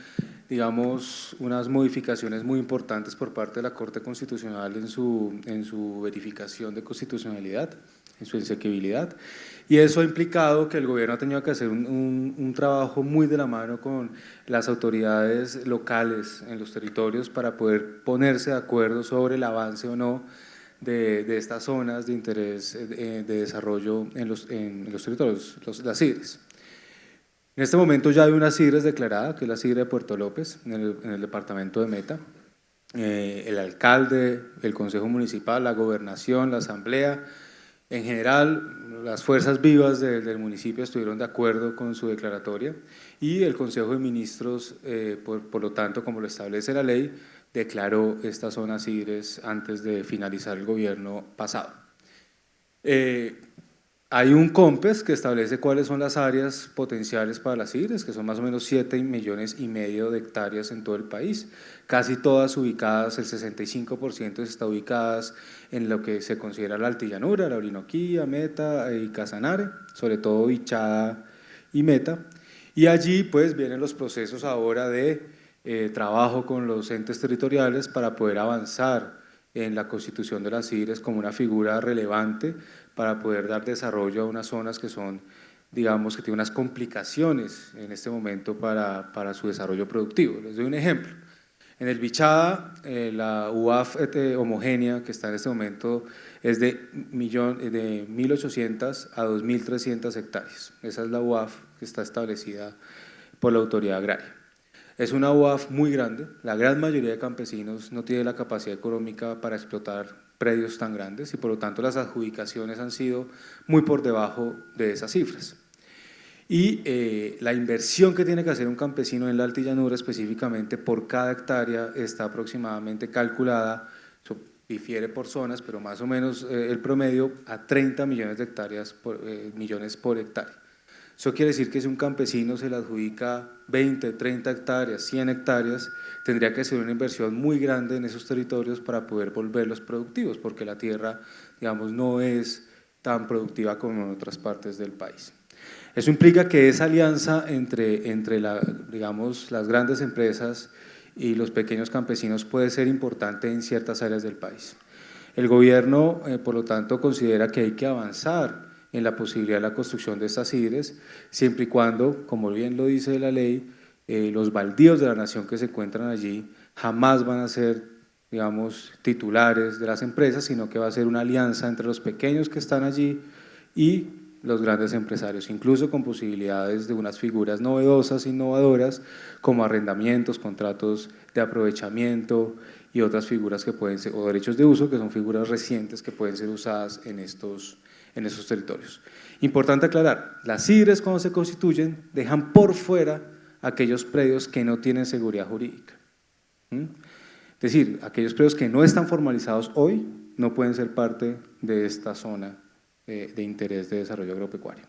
modificaciones muy importantes por parte de la Corte Constitucional en su verificación de constitucionalidad, en su exequibilidad, y eso ha implicado que el gobierno ha tenido que hacer un trabajo muy de la mano con las autoridades locales en los territorios para poder ponerse de acuerdo sobre el avance o no de estas zonas de interés de desarrollo en los territorios, las CIDRES. En este momento ya hay una CIDRES declarada, que es la CIDRE de Puerto López, en el departamento de Meta. El alcalde, el consejo municipal, la gobernación, la asamblea, en general, las fuerzas vivas del municipio estuvieron de acuerdo con su declaratoria y el Consejo de Ministros, por lo tanto, como lo establece la ley, declaró estas zonas CIDRES antes de finalizar el gobierno pasado. Hay un COMPES que establece cuáles son las áreas potenciales para las CIDRES, que son más o menos 7,5 millones de hectáreas en todo el país, casi todas ubicadas, el 65% está ubicadas en lo que se considera la altillanura, la Orinoquía, Meta y Casanare, sobre todo Vichada y Meta, y allí pues vienen los procesos ahora de trabajo con los entes territoriales para poder avanzar en la constitución de las CIDRES como una figura relevante para poder dar desarrollo a unas zonas que son, digamos, que tienen unas complicaciones en este momento para su desarrollo productivo. Les doy un ejemplo. En el Vichada, la UAF homogénea que está en este momento es de 1.800 a 2.300 hectáreas. Esa es la UAF que está establecida por la autoridad agraria. Es una UAF muy grande, la gran mayoría de campesinos no tiene la capacidad económica para explotar predios tan grandes y por lo tanto las adjudicaciones han sido muy por debajo de esas cifras. Y la inversión que tiene que hacer un campesino en la altillanura específicamente por cada hectárea está aproximadamente calculada, eso difiere por zonas, pero más o menos el promedio a 30 millones de hectáreas millones por hectárea. Eso quiere decir que si un campesino se le adjudica 20, 30 hectáreas, 100 hectáreas, tendría que hacer una inversión muy grande en esos territorios para poder volverlos productivos, porque la tierra, digamos, no es tan productiva como en otras partes del país. Eso implica que esa alianza entre digamos, las grandes empresas y los pequeños campesinos puede ser importante en ciertas áreas del país. El gobierno, por lo tanto, considera que hay que avanzar en la posibilidad de la construcción de estas sidres, siempre y cuando, como bien lo dice la ley, los baldíos de la nación que se encuentran allí jamás van a ser, digamos, titulares de las empresas, sino que va a ser una alianza entre los pequeños que están allí y los grandes empresarios, incluso con posibilidades de unas figuras novedosas, innovadoras, como arrendamientos, contratos de aprovechamiento y otras figuras que pueden ser, o derechos de uso, que son figuras recientes que pueden ser usadas en estos territorios. Importante aclarar, las sidres cuando se constituyen dejan por fuera aquellos predios que no tienen seguridad jurídica. Es decir, aquellos predios que no están formalizados hoy no pueden ser parte de esta zona de interés de desarrollo agropecuario.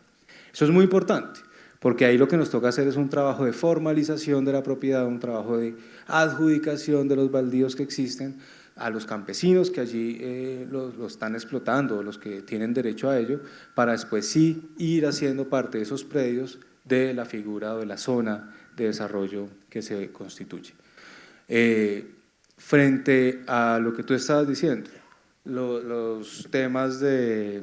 Eso es muy importante, porque ahí lo que nos toca hacer es un trabajo de formalización de la propiedad, un trabajo de adjudicación de los baldíos que existen a los campesinos que allí lo están explotando, los que tienen derecho a ello, para después sí ir haciendo parte de esos predios de la figura o de la zona de desarrollo que se constituye. Frente a lo que tú estabas diciendo, los temas de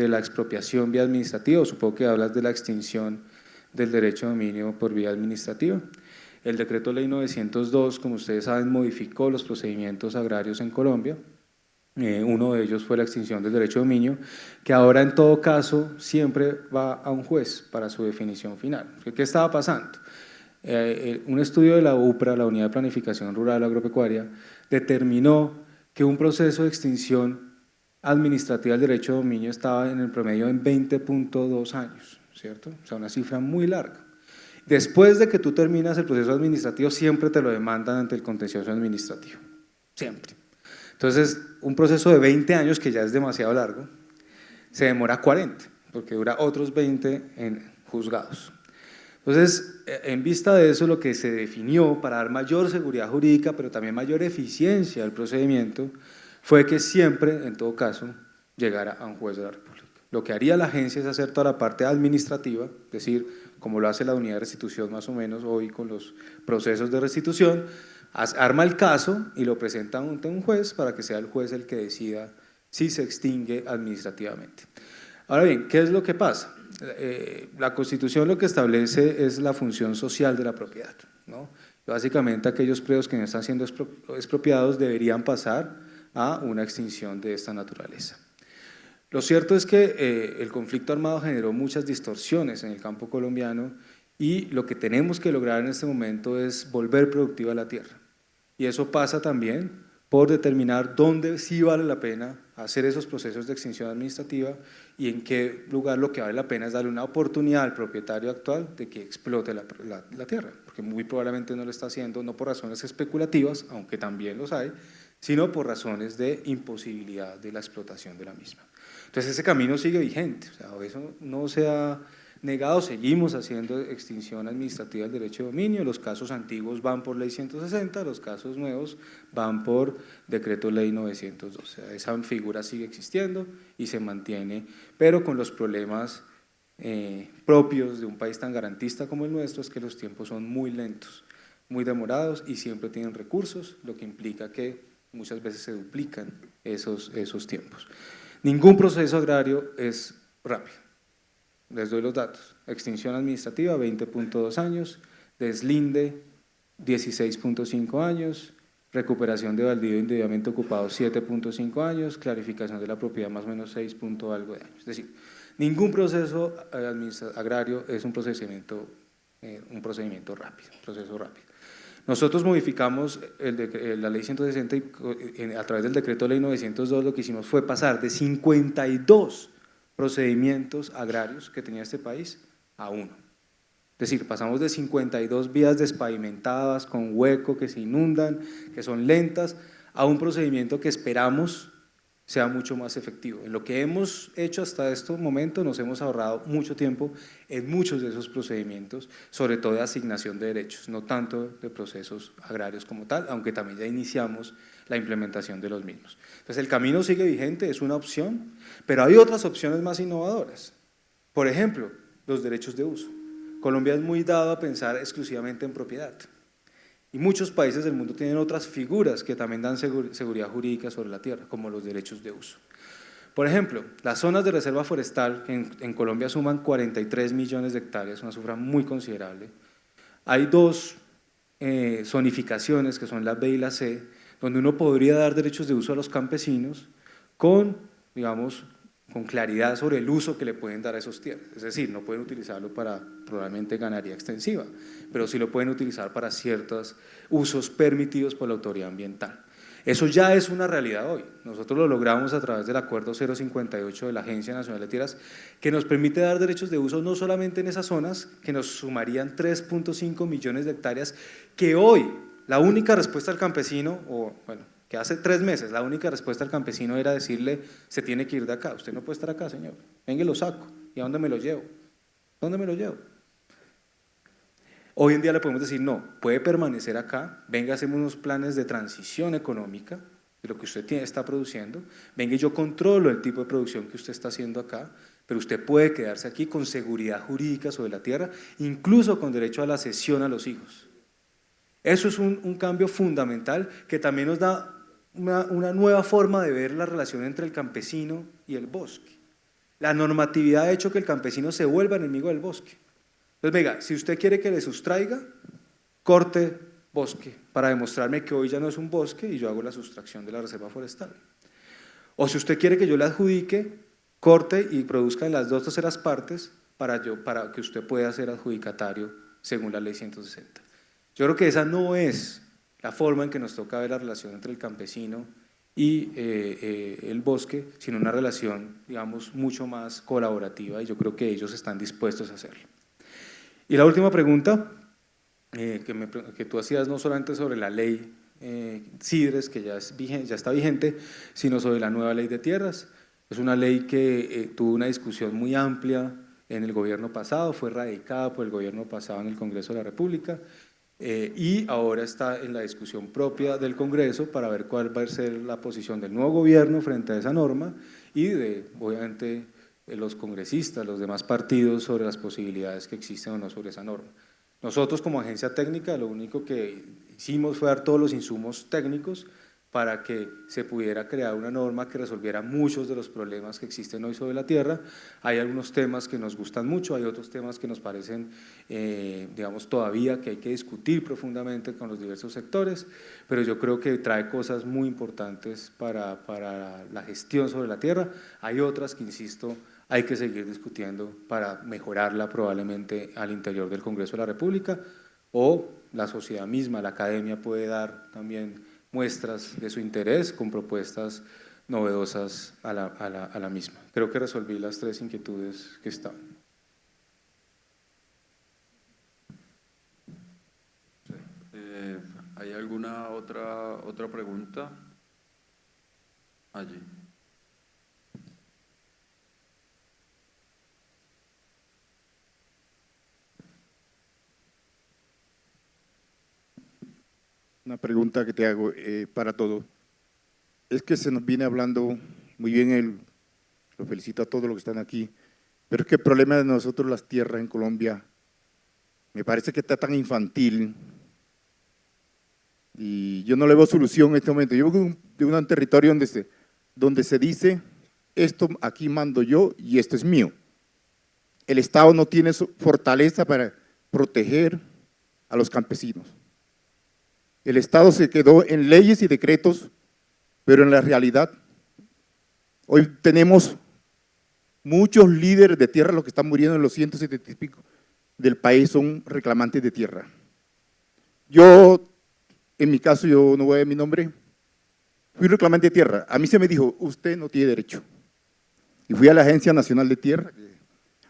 la expropiación vía administrativa, supongo que hablas de la extinción del derecho de dominio por vía administrativa. El decreto ley 902, como ustedes saben, modificó los procedimientos agrarios en Colombia. Uno de ellos fue la extinción del derecho de dominio, que ahora en todo caso siempre va a un juez para su definición final. ¿Qué estaba pasando? Un estudio de la UPRA, la Unidad de Planificación Rural Agropecuaria, determinó que un proceso de extinción administrativa del derecho de dominio estaba en el promedio en 20.2 años, ¿cierto? O sea, una cifra muy larga. Después de que tú terminas el proceso administrativo, siempre te lo demandan ante el contencioso administrativo, siempre. Entonces, un proceso de 20 años, que ya es demasiado largo, se demora 40, porque dura otros 20 en juzgados. Entonces, en vista de eso, lo que se definió para dar mayor seguridad jurídica, pero también mayor eficiencia al procedimiento, fue que siempre, en todo caso, llegara a un juez de la República. Lo que haría la agencia es hacer toda la parte administrativa, es decir, como lo hace la unidad de restitución más o menos hoy con los procesos de restitución, arma el caso y lo presenta ante un juez para que sea el juez el que decida si se extingue administrativamente. Ahora bien, ¿qué es lo que pasa? La Constitución lo que establece es la función social de la propiedad, ¿no? Básicamente aquellos predios que no están siendo expropiados deberían pasar a una extinción de esta naturaleza. Lo cierto es que el conflicto armado generó muchas distorsiones en el campo colombiano y lo que tenemos que lograr en este momento es volver productiva la tierra. Y eso pasa también por determinar dónde sí vale la pena hacer esos procesos de extinción administrativa y en qué lugar lo que vale la pena es darle una oportunidad al propietario actual de que explote la tierra, porque muy probablemente no lo está haciendo, no por razones especulativas, aunque también los hay, sino por razones de imposibilidad de la explotación de la misma. Entonces ese camino sigue vigente, o sea, eso no se ha negado, seguimos haciendo extinción administrativa del derecho de dominio, los casos antiguos van por ley 160, los casos nuevos van por decreto ley 902, o sea, esa figura sigue existiendo y se mantiene, pero con los problemas propios de un país tan garantista como el nuestro, es que los tiempos son muy lentos, muy demorados y siempre tienen recursos, lo que implica que muchas veces se duplican esos tiempos. Ningún proceso agrario es rápido. Les doy los datos. Extinción administrativa, 20.2 años, deslinde, 16.5 años, recuperación de baldío indebidamente ocupado, 7.5 años, clarificación de la propiedad, más o menos 6 algo de años. Es decir, ningún proceso agrario es un procedimiento rápido, proceso rápido. Nosotros modificamos la ley 160 y a través del decreto ley 902 lo que hicimos fue pasar de 52 procedimientos agrarios que tenía este país a 1. Es decir, pasamos de 52 vías despavimentadas, con hueco, que se inundan, que son lentas, a un procedimiento que esperamos sea mucho más efectivo. En lo que hemos hecho hasta este momento nos hemos ahorrado mucho tiempo en muchos de esos procedimientos, sobre todo de asignación de derechos, no tanto de procesos agrarios como tal, aunque también ya iniciamos la implementación de los mismos. Entonces el camino sigue vigente, es una opción, pero hay otras opciones más innovadoras. Por ejemplo, los derechos de uso. Colombia es muy dado a pensar exclusivamente en propiedad. Y muchos países del mundo tienen otras figuras que también dan seguridad jurídica sobre la tierra, como los derechos de uso. Por ejemplo, las zonas de reserva forestal en Colombia suman 43 millones de hectáreas, una cifra muy considerable. Hay dos zonificaciones, que son la B y la C, donde uno podría dar derechos de uso a los campesinos con, digamos, con claridad sobre el uso que le pueden dar a esos tierras. Es decir, no pueden utilizarlo para probablemente ganadería extensiva, pero sí lo pueden utilizar para ciertos usos permitidos por la autoridad ambiental. Eso ya es una realidad hoy. Nosotros lo logramos a través del Acuerdo 058 de la Agencia Nacional de Tierras, que nos permite dar derechos de uso no solamente en esas zonas, que nos sumarían 3.5 millones de hectáreas, que hoy la única respuesta al campesino, o bueno, que hace 3 meses la única respuesta al campesino era decirle, se tiene que ir de acá, usted no puede estar acá, señor, venga y lo saco, ¿y a dónde me lo llevo? ¿Dónde me lo llevo? Hoy en día le podemos decir, no, puede permanecer acá, venga, hacemos unos planes de transición económica de lo que usted está produciendo, venga y yo controlo el tipo de producción que usted está haciendo acá, pero usted puede quedarse aquí con seguridad jurídica sobre la tierra, incluso con derecho a la cesión a los hijos. Eso es un cambio fundamental que también nos da una nueva forma de ver la relación entre el campesino y el bosque. La normatividad ha hecho que el campesino se vuelva enemigo del bosque. Entonces, venga, si usted quiere que le sustraiga, corte bosque para demostrarme que hoy ya no es un bosque y yo hago la sustracción de la reserva forestal. O si usted quiere que yo le adjudique, corte y produzca en las 2/3 partes para que usted pueda ser adjudicatario según la ley 160. Yo creo que esa no es la forma en que nos toca ver la relación entre el campesino y el bosque, sino una relación, digamos, mucho más colaborativa, y yo creo que ellos están dispuestos a hacerlo. Y la última pregunta que tú hacías, no solamente sobre la ley CIDRES, que ya está vigente, sino sobre la nueva ley de tierras. Es una ley que tuvo una discusión muy amplia en el gobierno pasado, fue radicada por el gobierno pasado en el Congreso de la República, y ahora está en la discusión propia del Congreso para ver cuál va a ser la posición del nuevo gobierno frente a esa norma y obviamente, los congresistas, los demás partidos, sobre las posibilidades que existen o no sobre esa norma. Nosotros como agencia técnica lo único que hicimos fue dar todos los insumos técnicos para que se pudiera crear una norma que resolviera muchos de los problemas que existen hoy sobre la tierra. Hay algunos temas que nos gustan mucho, hay otros temas que nos parecen, digamos, todavía que hay que discutir profundamente con los diversos sectores, pero yo creo que trae cosas muy importantes para la gestión sobre la tierra. Hay otras que, insisto, hay que seguir discutiendo para mejorarla probablemente al interior del Congreso de la República, o la sociedad misma, la academia puede dar también muestras de su interés con propuestas novedosas a la misma. Creo que resolví las 3 inquietudes que estaban. ¿Hay alguna otra pregunta? Allí. Una pregunta que te hago para todos. Es que se nos viene hablando muy bien, lo felicito a todos los que están aquí, pero es que el problema de nosotros las tierras en Colombia me parece que está tan infantil y yo no le veo solución en este momento. Yo vengo de un territorio donde se dice, esto aquí mando yo y esto es mío. El Estado no tiene fortaleza para proteger a los campesinos. El Estado se quedó en leyes y decretos, pero en la realidad, hoy tenemos muchos líderes de tierra, los que están muriendo en los 170 y pico del país son reclamantes de tierra. Yo, en mi caso, yo no voy a dar mi nombre, fui reclamante de tierra. A mí se me dijo, usted no tiene derecho. Y fui a la Agencia Nacional de Tierra,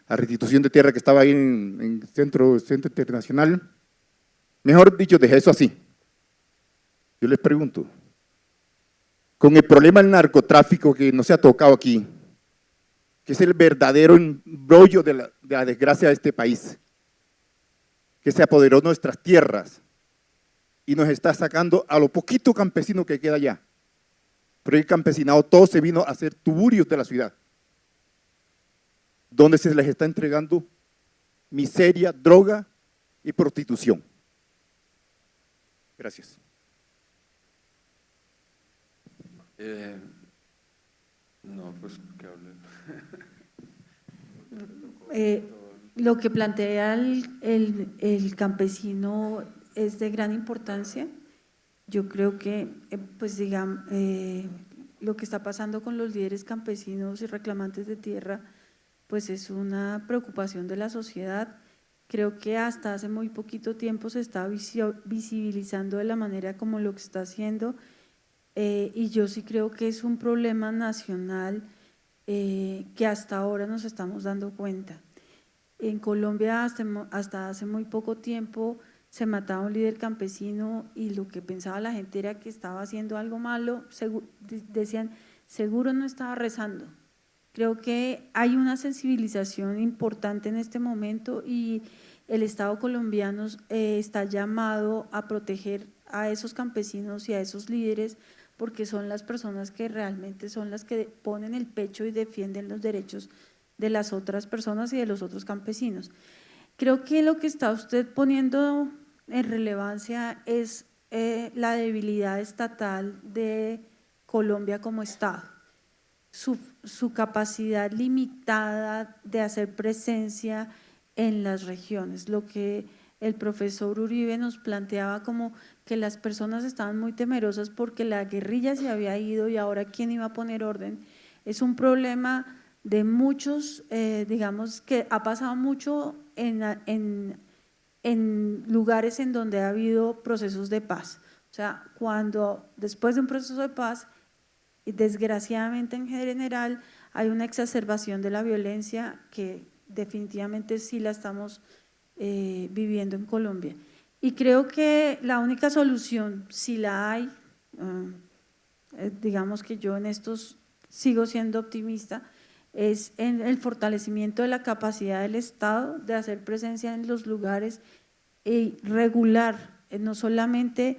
a restitución de tierra que estaba ahí en el Centro Internacional. Mejor dicho, dejé eso así. Yo les pregunto, con el problema del narcotráfico que no se ha tocado aquí, que es el verdadero embrollo de la desgracia de este país, que se apoderó de nuestras tierras y nos está sacando a lo poquito campesino que queda allá. Pero el campesinado todo se vino a hacer tuburios de la ciudad, donde se les está entregando miseria, droga y prostitución. Gracias. No, pues que hable. Lo que plantea el campesino es de gran importancia. Yo creo que, pues digamos, lo que está pasando con los líderes campesinos y reclamantes de tierra, pues es una preocupación de la sociedad. Creo que hasta hace muy poquito tiempo se está visibilizando de la manera como lo que está haciendo, y yo sí creo que es un problema nacional que hasta ahora nos estamos dando cuenta. En Colombia hasta hace muy poco tiempo se mataba un líder campesino y lo que pensaba la gente era que estaba haciendo algo malo, decían, seguro no estaba rezando. Creo que hay una sensibilización importante en este momento y el Estado colombiano está llamado a proteger a esos campesinos y a esos líderes porque son las personas que realmente son las que ponen el pecho y defienden los derechos de las otras personas y de los otros campesinos. Creo que lo que está usted poniendo en relevancia es la debilidad estatal de Colombia como Estado, su capacidad limitada de hacer presencia en las regiones, lo que el profesor Uribe nos planteaba como que las personas estaban muy temerosas porque la guerrilla se había ido y ahora ¿quién iba a poner orden? Es un problema de muchos, digamos que ha pasado mucho en lugares en donde ha habido procesos de paz. O sea, cuando después de un proceso de paz, desgraciadamente en general hay una exacerbación de la violencia que definitivamente sí la estamos viviendo en Colombia. Y creo que la única solución, si la hay, digamos que yo en estos sigo siendo optimista, es en el fortalecimiento de la capacidad del Estado de hacer presencia en los lugares y regular no solamente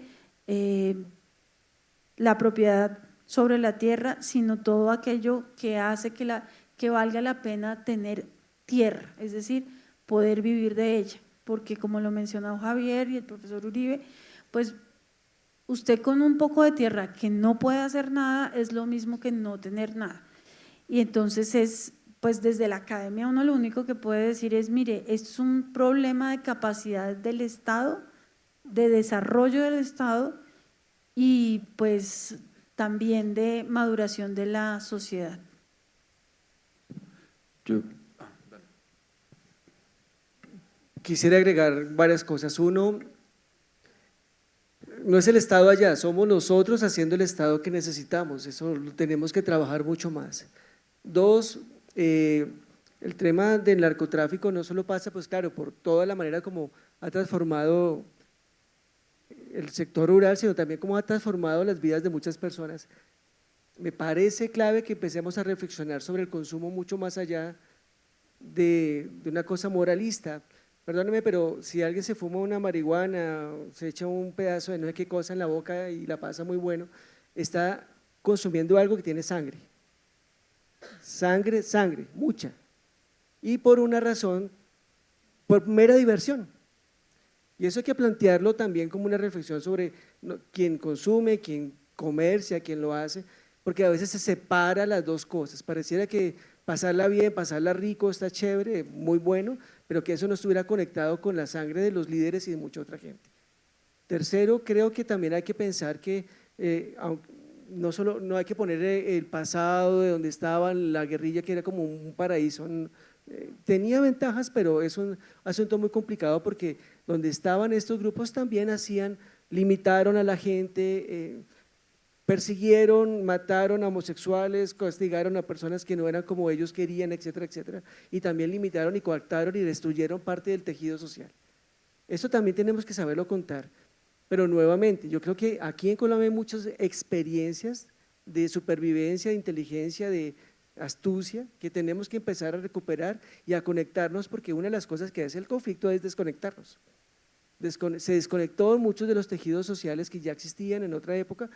la propiedad sobre la tierra, sino todo aquello que hace que valga la pena tener tierra, es decir, poder vivir de ella, porque como lo mencionó Javier y el profesor Uribe, pues usted con un poco de tierra que no puede hacer nada es lo mismo que no tener nada. Y entonces pues desde la academia uno lo único que puede decir es, mire, esto es un problema de capacidad del Estado, de desarrollo del Estado y pues también de maduración de la sociedad. Quisiera agregar varias cosas. Uno, no es el Estado allá, somos nosotros haciendo el Estado que necesitamos, eso lo tenemos que trabajar mucho más. Dos, el tema del narcotráfico no solo pasa, pues claro, por toda la manera como ha transformado el sector rural, sino también como ha transformado las vidas de muchas personas. Me parece clave que empecemos a reflexionar sobre el consumo mucho más allá de una cosa moralista. Perdóneme, pero si alguien se fuma una marihuana, se echa un pedazo de no sé qué cosa en la boca y la pasa muy bueno, está consumiendo algo que tiene sangre. Sangre, mucha. Y por una razón, por mera diversión. Y eso hay que plantearlo también como una reflexión sobre quién consume, quién comercia, quién lo hace, porque a veces se separa las dos cosas. Pareciera que pasarla bien, pasarla rico está chévere, muy bueno, pero que eso no estuviera conectado con la sangre de los líderes y de mucha otra gente. Tercero, creo que también hay que pensar que no hay que poner el pasado de donde estaba la guerrilla, que era como un paraíso. Tenía ventajas, pero es un asunto muy complicado porque donde estaban estos grupos también limitaron a la gente, persiguieron, mataron a homosexuales, castigaron a personas que no eran como ellos querían, etcétera, etcétera, y también limitaron y coartaron y destruyeron parte del tejido social. Eso también tenemos que saberlo contar, pero nuevamente, yo creo que aquí en Colombia hay muchas experiencias de supervivencia, de inteligencia, de astucia, que tenemos que empezar a recuperar y a conectarnos, porque una de las cosas que hace el conflicto es desconectarnos. Se desconectó muchos de los tejidos sociales que ya existían en otra época.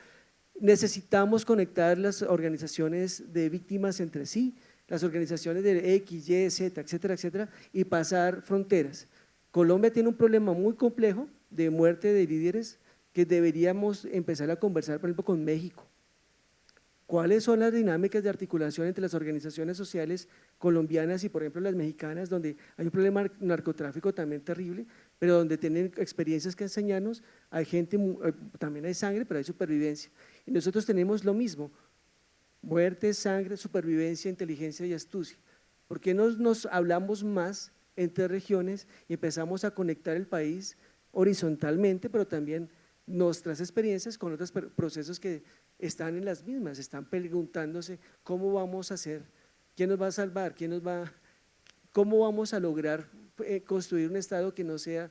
Necesitamos conectar las organizaciones de víctimas entre sí, las organizaciones de X, Y, Z, etcétera, etcétera, y pasar fronteras. Colombia tiene un problema muy complejo de muerte de líderes que deberíamos empezar a conversar, por ejemplo, con México. ¿Cuáles son las dinámicas de articulación entre las organizaciones sociales colombianas y, por ejemplo, las mexicanas, donde hay un problema de narcotráfico también terrible, pero donde tienen experiencias que enseñarnos? Hay gente, también hay sangre, pero hay supervivencia. Y nosotros tenemos lo mismo: muerte, sangre, supervivencia, inteligencia y astucia. ¿Por qué no nos hablamos más entre regiones y empezamos a conectar el país horizontalmente, pero también nuestras experiencias con otros procesos que están en las mismas, están preguntándose cómo vamos a hacer, quién nos va a salvar, cómo vamos a lograr construir un Estado que no sea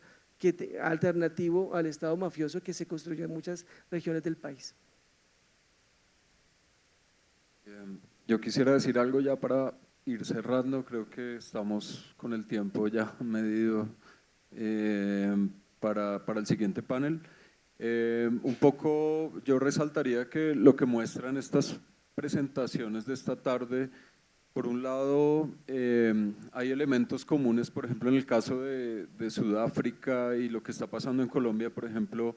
alternativo al Estado mafioso que se construyó en muchas regiones del país. Yo quisiera decir algo ya para ir cerrando, creo que estamos con el tiempo ya medido para el siguiente panel. Un poco yo resaltaría que lo que muestran estas presentaciones de esta tarde, por un lado hay elementos comunes, por ejemplo en el caso de Sudáfrica y lo que está pasando en Colombia, por ejemplo,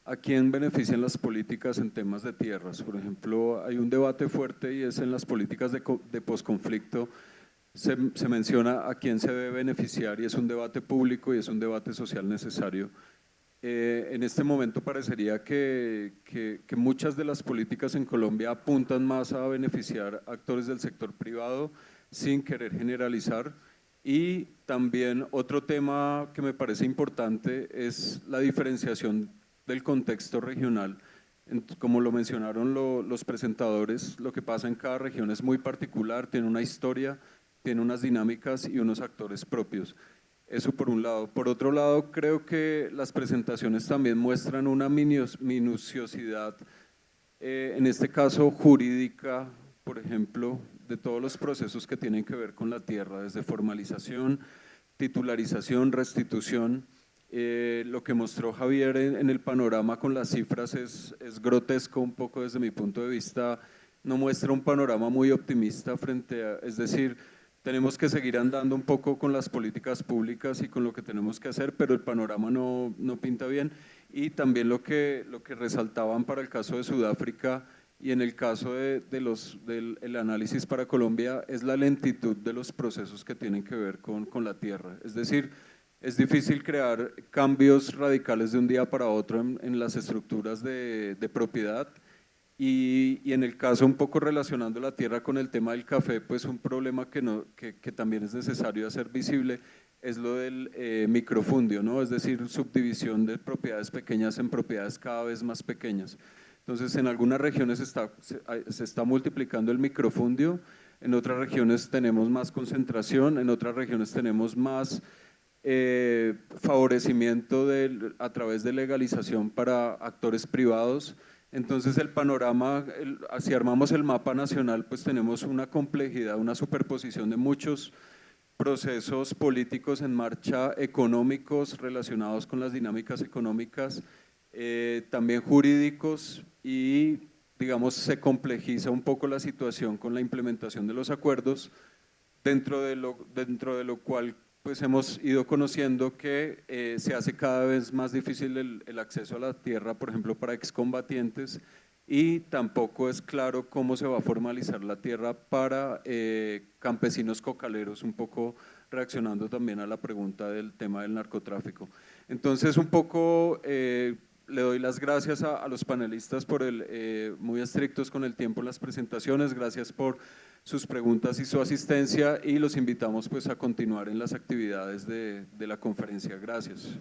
¿a quién benefician las políticas en temas de tierras? Por ejemplo, hay un debate fuerte y es en las políticas de posconflicto, se menciona a quién se debe beneficiar y es un debate público y es un debate social necesario. En este momento parecería que muchas de las políticas en Colombia apuntan más a beneficiar a actores del sector privado sin querer generalizar. Y también otro tema que me parece importante es la diferenciación del contexto regional. Como lo mencionaron los presentadores, lo que pasa en cada región es muy particular, tiene una historia, tiene unas dinámicas y unos actores propios. Eso por un lado. Por otro lado, creo que las presentaciones también muestran una minuciosidad, en este caso jurídica, por ejemplo, de todos los procesos que tienen que ver con la tierra, desde formalización, titularización, restitución. Lo que mostró Javier en el panorama con las cifras es grotesco un poco desde mi punto de vista, no muestra un panorama muy optimista frente a, es decir, tenemos que seguir andando un poco con las políticas públicas y con lo que tenemos que hacer, pero el panorama no pinta bien. Y también lo que resaltaban para el caso de Sudáfrica y en el caso del análisis para Colombia es la lentitud de los procesos que tienen que ver con la tierra. Es decir, es difícil crear cambios radicales de un día para otro en las estructuras de propiedad. Y en el caso, un poco relacionando la tierra con el tema del café, pues un problema que también es necesario hacer visible es lo del microfundio, ¿no? Es decir, subdivisión de propiedades pequeñas en propiedades cada vez más pequeñas. Entonces, en algunas regiones se está multiplicando el microfundio, en otras regiones tenemos más concentración, en otras regiones tenemos más favorecimiento a través de legalización para actores privados. Entonces el panorama, si armamos el mapa nacional, pues tenemos una complejidad, una superposición de muchos procesos políticos en marcha, económicos relacionados con las dinámicas económicas, también jurídicos y digamos se complejiza un poco la situación con la implementación de los acuerdos, dentro de lo cual pues hemos ido conociendo que se hace cada vez más difícil el acceso a la tierra, por ejemplo, para excombatientes, y tampoco es claro cómo se va a formalizar la tierra para campesinos cocaleros, un poco reaccionando también a la pregunta del tema del narcotráfico. Entonces, un poco le doy las gracias a los panelistas por muy estrictos con el tiempo en las presentaciones, gracias por sus preguntas y su asistencia y los invitamos pues a continuar en las actividades de la conferencia. Gracias.